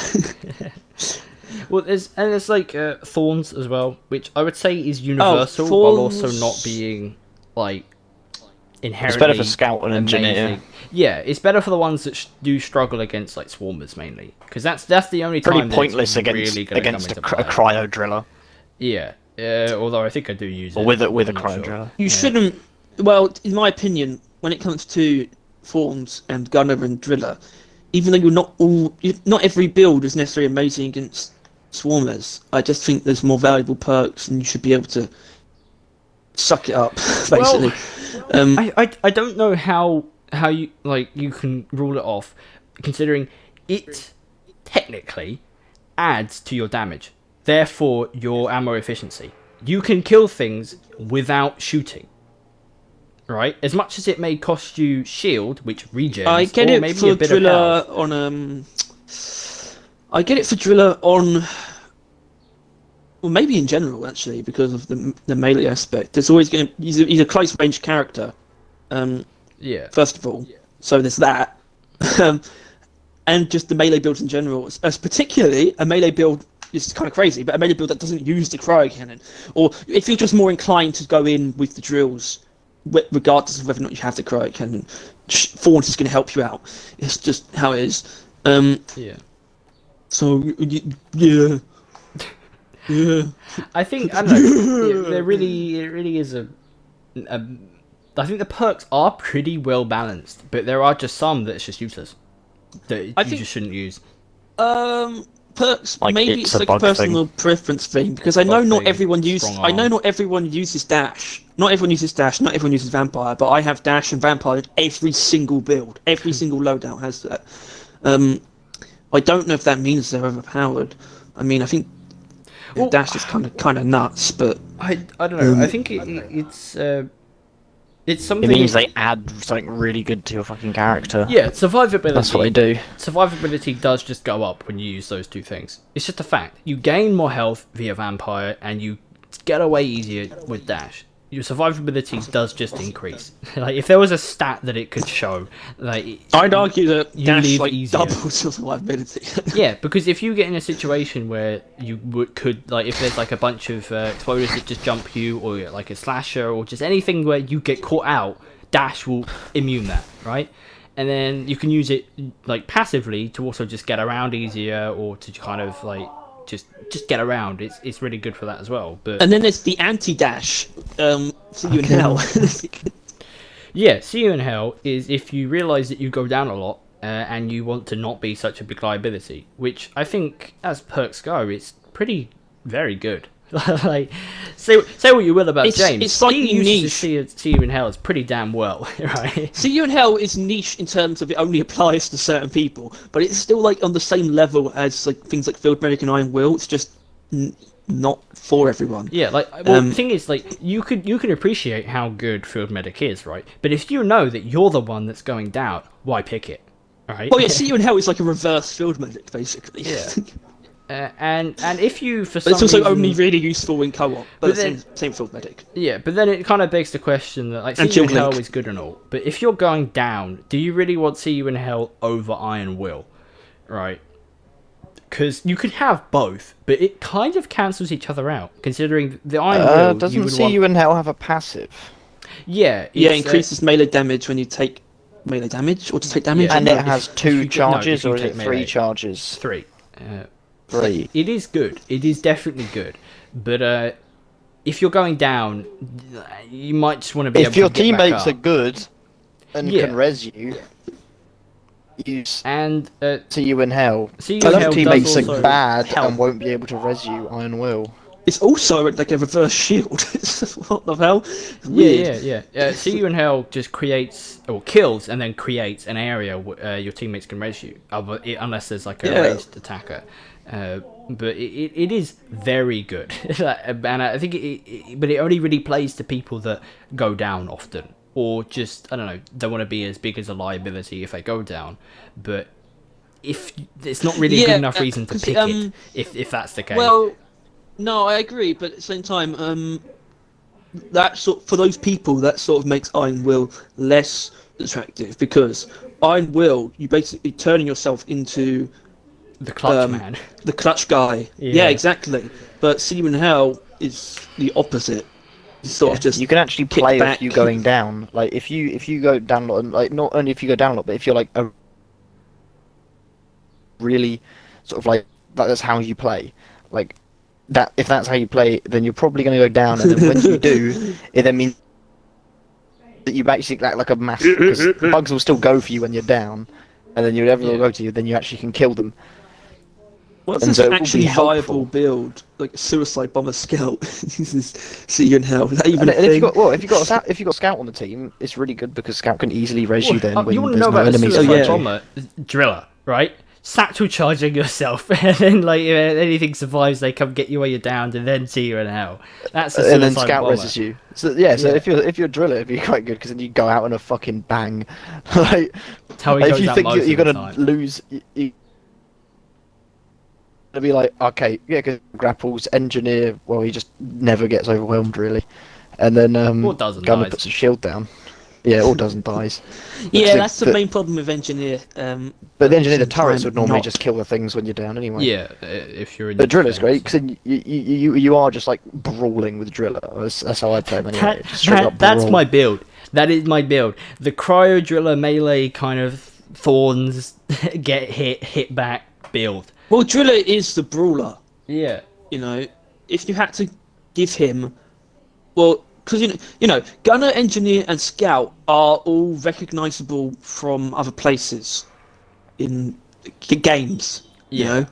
C: Well, there's like thorns as well, which I would say is universal while also
B: thorns.
C: not being like inherently.
A: It's better for Scout and Engineer.
C: amazing. Yeah, it's better for the ones that do struggle against like swarmers mainly, because that's the only time
A: Pretty
C: that
A: pointless
C: it's
A: against
C: really gonna
A: against
C: come
A: a,
C: into
A: a
C: play.
A: cryo driller
C: Yeah, although I think I do use
A: or
C: it.
A: with a
C: I'm not
A: cryo
C: sure.
A: driller.
B: You shouldn't. Well, in my opinion, when it comes to Thorns and Gunner and Driller, even though not every build is necessarily amazing against Swarmers, I just think there's more valuable perks, and you should be able to suck it up, basically.
C: I don't know how you can rule it off, considering it technically adds to your damage, therefore your ammo efficiency. You can kill things without shooting, right? As much as it may cost you shield, which regens,
B: I get
C: or
B: it
C: maybe
B: for
C: a bit of
B: Driller
C: health.
B: on I get it for Driller on. Well, maybe in general, actually, because of the melee aspect. There's always going to he's a close range character.
C: Yeah.
B: First of all, so there's that, and just the melee builds in general. As particularly a melee build is kind of crazy, but a melee build that doesn't use the cryo cannon, or if you're just more inclined to go in with the drills, regardless of whether or not you have the cryo cannon, Thorns is going to help you out. It's just how it is.
C: Yeah.
B: So yeah. Yeah.
C: I think I don't know. It really is a. I think the perks are pretty well balanced, but there are just some that's just useless that you
B: think-
C: just shouldn't use.
B: Perks.
A: Like,
B: maybe
A: it's
B: it's
A: a
B: like a
A: bug
B: personal preference thing, because I know
C: Bug
B: not
C: thing,
B: everyone uses.
C: strong
B: I know
C: arm.
B: not everyone uses dash. Not everyone uses dash. Not everyone uses vampire. But I have dash and vampire in every single build. Every single loadout has that. I don't know if that means they're overpowered. I mean, I think
C: Well,
B: dash is kind of nuts, but
C: I don't know. I think it's something.
A: It means they add something really good to your fucking character.
C: Yeah, survivability.
A: That's what they do.
C: Survivability does just go up when you use those two things. It's just a fact. You gain more health via vampire, and you get away easier with dash. Your survivability does just increase. Like if there was a stat that it could show, like
B: I'd argue that
C: you
B: dash
C: leave
B: like
C: easier.
B: doubles your survivability.
C: Yeah, because if you get in a situation where you could, like, if there's like a bunch of exploders that just jump you, or like a slasher, or just anything where you get caught out, dash will immune that, right? And then you can use it like passively to also just get around easier, or to kind of like just get around. It's really good for that as well. But
B: And then there's the anti-dash. See you in hell.
C: yeah, see you in hell is if you realise that you go down a lot. And you want to not be such a big liability, which I think, as perks go, it's very good. like, say what you will about James.
B: It's like
C: he uses
B: niche.
C: See You in Hell as pretty damn well, right?
B: See You in Hell is niche in terms of it only applies to certain people, but it's still like on the same level as like things like Field Medic and Iron Will. It's just not for everyone.
C: Yeah, like, well, the thing is, like, you can appreciate how good Field Medic is, right? But if you know that you're the one that's going down, why pick it, right?
B: Oh yeah, See You in Hell is like a reverse Field Medic, basically.
C: Yeah. And if you for
B: But
C: some
B: it's also
C: reason,
B: only really useful in co-op. But
C: then-
B: same Field Medic.
C: yeah, but then it kind of begs the question that, like, See
B: And
C: You in
B: Shield
C: Hell
B: Link.
C: is good and all, but if you're going down, do you really want See You in Hell over Iron Will, right? Because you could have both, but it kind of cancels each other out, considering the Iron Will. you
A: Doesn't
C: would
A: See
C: want...
A: You in Hell have a passive?
C: Yeah,
B: Yeah,
C: it's,
B: increases melee damage when you take melee damage, or to take damage.
C: Yeah,
A: And
C: no,
A: it has
C: if
A: 2
C: you- no,
A: charges,
C: if you
A: or is
C: take
A: it
C: melee.
A: 3 charges?
C: 3.
A: 3.
C: It is good. It is definitely good. But if you're going down, you might just want to be able
A: If your
C: to get back
A: teammates are
C: up.
A: good and
C: Yeah.
A: can res you, use
C: And
A: See You in Hell.
C: See You
A: If
C: in
A: your
C: Hell
A: teammates
C: does
A: are
C: also
A: bad
C: help.
A: and won't be able to res you, Iron Will.
B: It's also like a reverse shield. What the hell? It's
C: Yeah,
B: weird.
C: yeah. See You in Hell just creates or kills and then creates an area your teammates can res you, unless there's like a
B: Yeah.
C: ranged attacker. But it is very good, and I think but it only really plays to people that go down often, or just, I don't know, don't want to be as big as a liability if they go down. But if it's not really a good enough reason to
B: 'cause,
C: pick it, if that's the case.
B: Well, no, I agree, but at the same time, that for those people, that sort of makes Iron Will less attractive, because Iron Will, you basically turning yourself into
C: the clutch man.
B: the clutch guy.
C: Yeah.
B: Yeah, exactly. But See You in Hell is the opposite. You sort of just
A: You can actually
B: kick
A: play
B: back.
A: with you going down. Like if you go down a lot, and like not only if you go down a lot, but if you're like a really sort of like that's how you play. Like that, if that's how you play, then you're probably going to go down, and then when you do, it then means that you basically act like a mass, because bugs will still go for you when you're down, and then whenever they'll go to you, then you actually can kill them.
B: What's
A: And
B: this
A: so it will be
B: actually
A: helpful.
B: viable build? Like a suicide bomber scout uses See You in Hell. Is that even
A: And
B: a
A: if
B: thing?
A: you got if you got Scout on the team, it's really good because Scout can easily res you then when
C: you want
A: there's
C: to know
A: no
C: about the
A: enemies
C: suicide
A: to fight you.
C: bomber driller, right? Satchel charging yourself, and then like if anything survives, they come get you while you're down, and then See You in Hell. That's a suicide
A: And then Scout
C: bomber.
A: reses you. So yeah, so
C: Yeah.
A: if you're a driller, it'd be quite good because then you go out and a fucking bang. Like
C: That's how he
A: if
C: goes
A: you
C: down
A: think
C: most
A: you're
C: of the
A: gonna
C: time.
A: lose, you're gonna be like, okay, yeah, because grapples engineer. Well, he just never gets overwhelmed really, and then
C: Or doesn't
A: Gunner
C: dies.
A: puts a shield down. Yeah, or doesn't dies.
B: Yeah,
A: But-
B: that's the
A: but-
B: main problem with Engineer.
A: But the engineer, the turrets
B: Time
A: would normally
B: not.
A: just kill the things when you're down anyway.
C: Yeah, if you're in
A: But driller's
C: defense.
A: great because you are just like brawling with driller. That's how I play him anyway. Just straight up
C: That's
A: brawl.
C: my build. That is my build. The cryo driller melee kind of thorns get hit back build.
B: Well, Driller is the brawler.
C: Yeah.
B: You know, if you had to give him, well, because you know, Gunner, Engineer, and Scout are all recognizable from other places in games. You
C: Yeah.
B: know,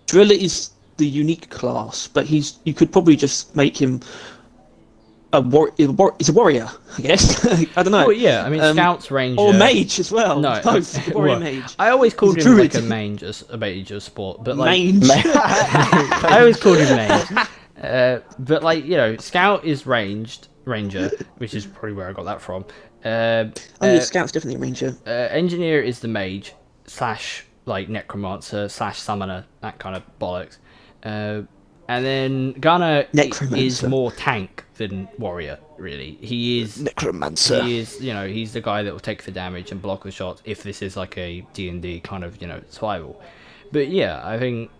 B: Driller is the unique class, but you could probably just make him he's a warrior, I guess. I don't know.
C: Well, yeah. I mean, Scout's ranger
B: Or mage as well.
C: No,
B: both warrior
C: well,
B: mage.
C: I always called
B: He's
C: him
B: a
C: like
B: druid.
C: a mage, a mage of sport, but like
B: Mange.
C: I always called him mage. But like, you know, Scout is ranger, which is probably where I got that from.
B: Oh, yeah, Scout's definitely a ranger.
C: Engineer is the mage / like necromancer / summoner, that kind of bollocks. And then Gunner is
B: Necromancer.
C: more tank than warrior, really. He is
A: necromancer.
C: He is, you know, he's the guy that will take the damage and block the shots if this is like a D&D kind of, you know, survival. But yeah, I think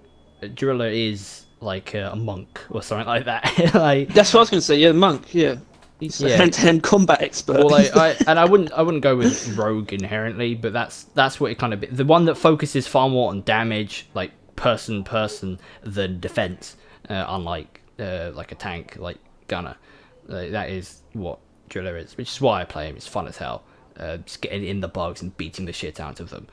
C: Driller is like a monk or something like that. Like,
B: That's what I was going to say. Yeah, monk. Yeah, he's a
C: Yeah.
B: hand-to-hand combat expert.
C: well, I wouldn't go with rogue inherently, but that's what it kind of the one that focuses far more on damage, like person than defense, unlike like a tank like Gunner. That is what Driller is, which is why I play him. It's fun as hell, just getting in the bugs and beating the shit out of them.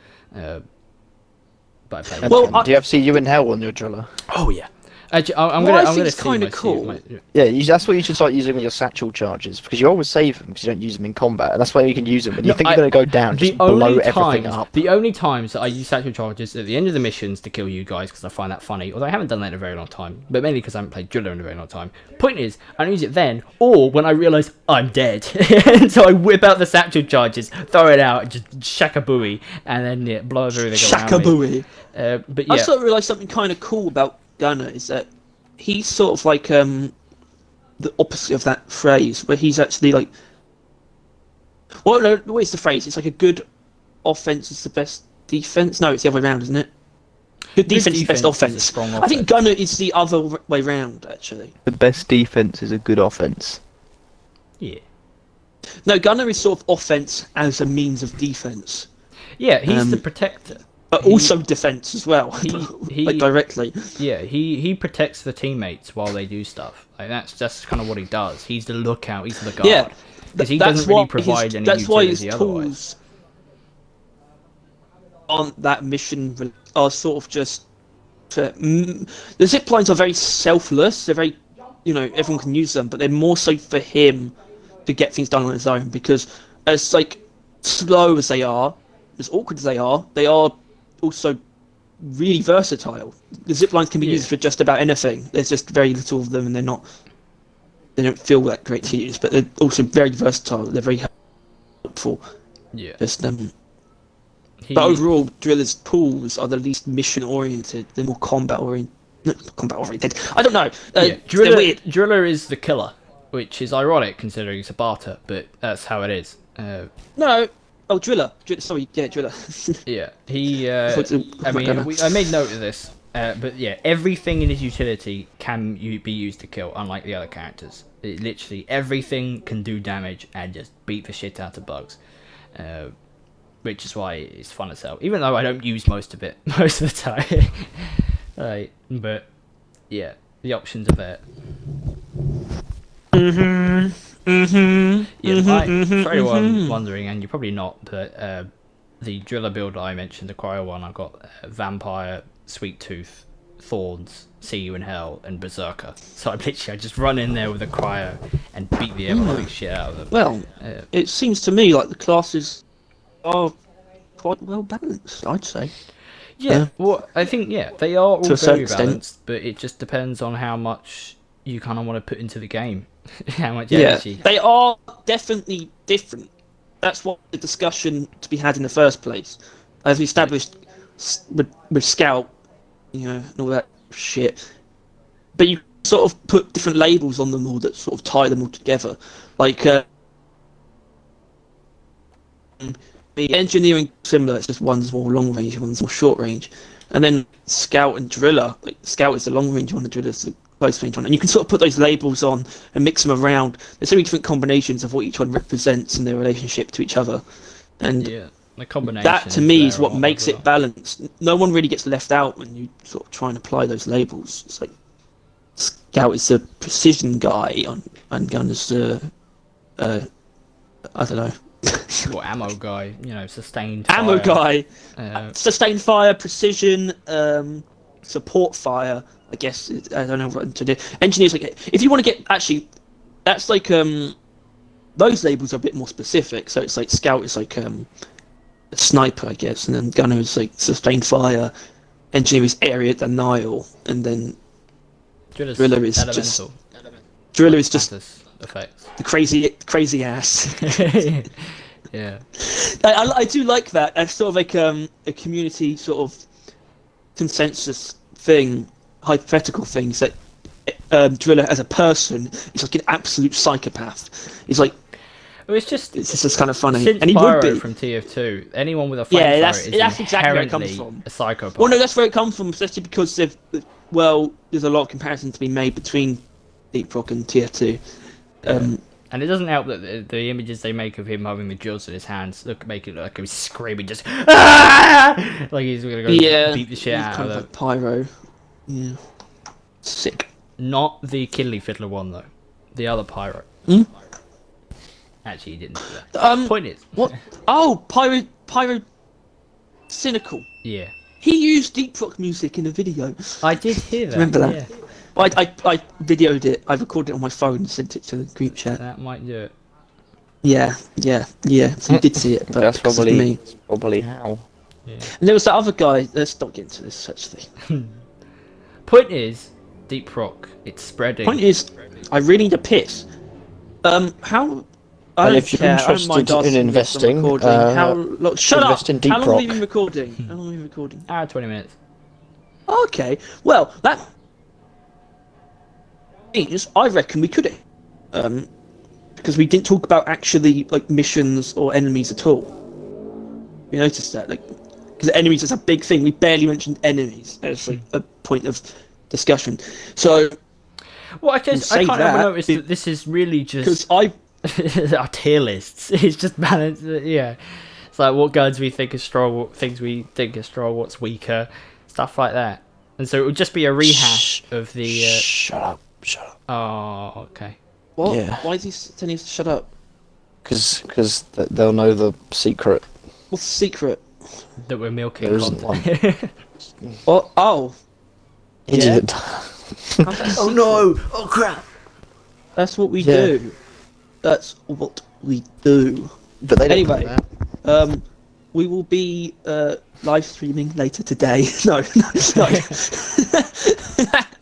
C: But I play.
B: Well,
A: Do you have See You in Hell on your driller?
C: Oh yeah, Actually, I'm
B: What I
C: gonna
B: think is
C: see
B: kinda
C: my-
B: cool-
C: my-
A: Yeah, that's what you should start using with your satchel charges, because you always save them because you don't use them in combat, and that's why you can use them when you think you're going to go down, just blow everything up.
C: The only times that I use satchel charges at the end of the missions to kill you guys, because I find that funny, although I haven't done that in a very long time, but mainly because I haven't played Driller in a very long time. Point is, I don't use it then, or when I realise I'm dead. And so I whip out the satchel charges, throw it out, just shaka-booey, and then blow everything around me.
B: Shaka-booey.
C: But yeah,
B: I sort of realised something kind of cool about Gunner is that he's sort of like the opposite of that phrase, where he's actually like, well, no, what is the phrase? It's like a good offense is the best defense. No, it's the other way around, isn't it? Good defense is the best
C: defense is a
B: offense.
C: strong
B: I think
C: offense.
B: Gunner is the other way round, actually.
A: The best defense is a good offense.
C: yeah.
B: No, Gunner is sort of offense as a means of defense,
C: Yeah, he's the protector.
B: but also defense as well,
C: he-
B: like directly.
C: Yeah, he protects the teammates while they do stuff. Like that's kind of what he does. He's the lookout. He's the guard.
B: Yeah,
C: because he
B: that's
C: doesn't really
B: why
C: provide any
B: that's why his
C: utility otherwise.
B: tools on that mission are sort of just. The zip lines are very selfless. They're very, everyone can use them, but they're more so for him to get things done on his own. Because as like slow as they are, as awkward as they are also really versatile. The zip lines can be used for just about anything. There's just very little of them, and they don't feel that great to use. But they're also very versatile. They're very helpful.
C: Yeah.
B: Just But overall, Driller's tools are the least mission-oriented. They're more combat-oriented. Not combat-oriented. I don't know. They're weird.
C: Driller is the killer, which is ironic considering it's a barter, but that's how it is.
B: No. Oh, Driller. Sorry, yeah, Driller.
C: Yeah, he.
B: I
C: I made note of this, but yeah, everything in his utility can be used to kill, unlike the other characters. Literally everything can do damage and just beat the shit out of bugs. Which is why it's fun as hell, even though I don't use most of it most of the time. Right, but yeah, the options are there. For anyone wondering, and you're probably not, but the Driller build I mentioned, the Cryo one, I've got Vampire, Sweet Tooth, Thorns, See You in Hell, and Berserker. So I just run in there with a Cryo and beat the ever-loving shit out of them.
B: Well, it seems to me like the classes are quite well balanced, I'd say.
C: Yeah, well, I think, they are all
B: To a certain
C: very
B: extent.
C: balanced, but it just depends on how much you kind of want to put into the game. How much energy.
B: They are definitely different. That's what the discussion to be had in the first place. As we established with Scout, and all that shit. But you sort of put different labels on them all that sort of tie them all together. Like, the engineering similar, it's just one's more long range and one's more short range. And then Scout and Driller, like Scout is the long range one, and Driller's the close range one. And you can sort of put those labels on and mix them around. There's so many different combinations of what each one represents and their relationship to each other. And
C: the combination.
B: that to me is what makes it balanced. No one really gets left out when you sort of try and apply those labels. It's like Scout is the precision guy and Gun is the I don't know.
C: Or ammo guy, sustained
B: Ammo
C: fire.
B: guy, sustained fire, precision, support fire. I guess I don't know what to do. Engineers, like, if you want to get that's like those labels are a bit more specific. So it's like Scout is like a sniper, I guess, and then Gunner is like sustained fire. Engineer is area denial, and then Driller is
C: elemental.
B: Driller is just
C: Effects.
B: the crazy ass.
C: Yeah.
B: I do like that. That's sort of like a community sort of consensus thing, hypothetical things that Driller as a person is like an absolute psychopath. He's like,
C: Well, it's just
B: kind of funny,
C: since
B: and he
C: Pyro
B: would be.
C: from TF2. Anyone with a
B: Yeah,
C: flamethrower
B: that's
C: is
B: exactly where it comes
C: inherently
B: from.
C: a psychopath.
B: Well, no, that's where it comes from, especially because there's a lot of comparison to be made between Deep Rock and TF2.
C: And it doesn't help that the images they make of him having the jaws in his hands make it look like he's screaming, just "Ah!" Like he's gonna go beat the shit out
B: kind
C: of
B: of
C: them.
B: like Pyro. Yeah, sick.
C: Not the Kiddly Fiddler one though. The other Pyro.
B: Hmm?
C: Actually, he didn't do that. Point is,
B: What? Oh, Pyro. Cynical.
C: yeah,
B: He used Deep Rock music in a video.
C: I did hear that.
B: Remember that?
C: Yeah.
B: I videoed it. I recorded it on my phone and sent it to the group chat.
C: That might do it.
B: Yeah. So you did see it, but
A: That's
B: because of me.
A: probably how.
C: Yeah.
B: And there was that other guy. Let's not get into this such thing.
C: Point is, deep rock. It's spreading.
B: Point is, I really need a piss. How? I
A: And
B: don't
A: if you're
B: care. I don't mind
A: interested in
B: asking this on
A: investing,
B: recording. Shut up!
A: invest in deep
B: How long have you
A: rock.
B: been recording? How long have you been recording?
C: Hour 20 minutes.
B: Okay. Well, that means I reckon we could, because we didn't talk about actually like missions or enemies at all. You noticed that, like, because enemies is a big thing. We barely mentioned enemies as like a point of discussion. So,
C: Well, I guess I
B: say
C: can't help but
B: that
C: notice that this is really just
B: because
C: our tier lists. It's just balanced. Yeah, it's like what guns we think are strong, what things we think are strong, what's weaker, stuff like that. And so it would just be a rehash of the.
A: Shut up.
C: Oh, okay.
B: what?
A: Yeah.
B: Why is he telling us to shut up?
A: Because they'll know the secret.
B: What's the secret?
C: That we're milking
A: There isn't
C: content.
B: What? Oh,
A: Idiot.
B: how's that a secret?
C: Oh crap!
B: That's what we
A: Yeah.
B: do. That's what we do.
A: But they don't
B: Anyway,
A: know that.
B: We will be live streaming later today. No.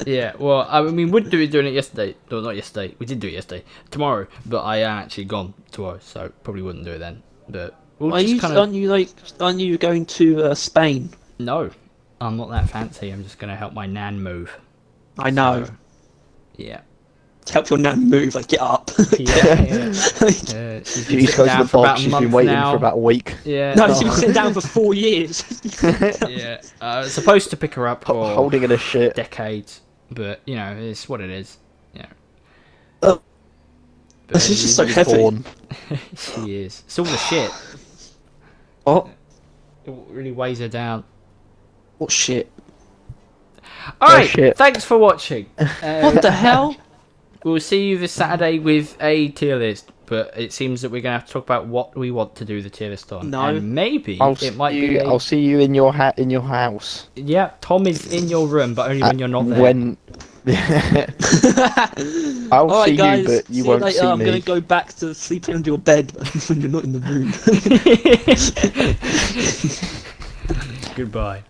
C: Yeah, well, I mean, we're doing it yesterday. No, not yesterday. We did do it yesterday. Tomorrow, but I am actually gone tomorrow, so probably wouldn't do it then. But we'll just kind of.
B: Aren't you going to Spain?
C: No, I'm not that fancy. I'm just gonna help my nan move.
B: I know.
C: So, yeah.
B: Help your nan move. Like, get up.
C: Yeah. She's been
A: She's
C: sitting
A: goes to
C: down
A: the
C: for about
A: box.
C: a
A: She's
C: month
A: been waiting
C: now.
A: for about a week.
C: Yeah.
B: No, she's been sitting down for 4 years.
C: Yeah. Supposed to pick her up for
A: Holding in a shit.
C: decades, but you know, it's what it is. Yeah.
A: Oh.
C: But
B: She's just so
A: He's
B: heavy.
A: born.
C: she is. It's all the shit.
B: What?
C: It really weighs her down.
B: What shit?
C: Alright,
A: shit.
C: thanks for watching.
B: What the hell?
C: We'll see you this Saturday with a tier list, but it seems that we're going to have to talk about what we want to do the tier list on.
B: No.
C: And maybe
A: I'll
C: it might
A: see
C: be...
A: you, I'll see you in your house.
C: Yeah, Tom is in your room, but only when you're not there.
A: When I'll
B: All
A: see
B: right, guys.
A: you, but you
B: see
A: won't
B: later.
A: see
B: I'm
A: me.
B: gonna go back to sleeping under your bed when you're not in the room.
C: Goodbye.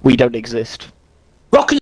A: We don't exist.
B: Rock and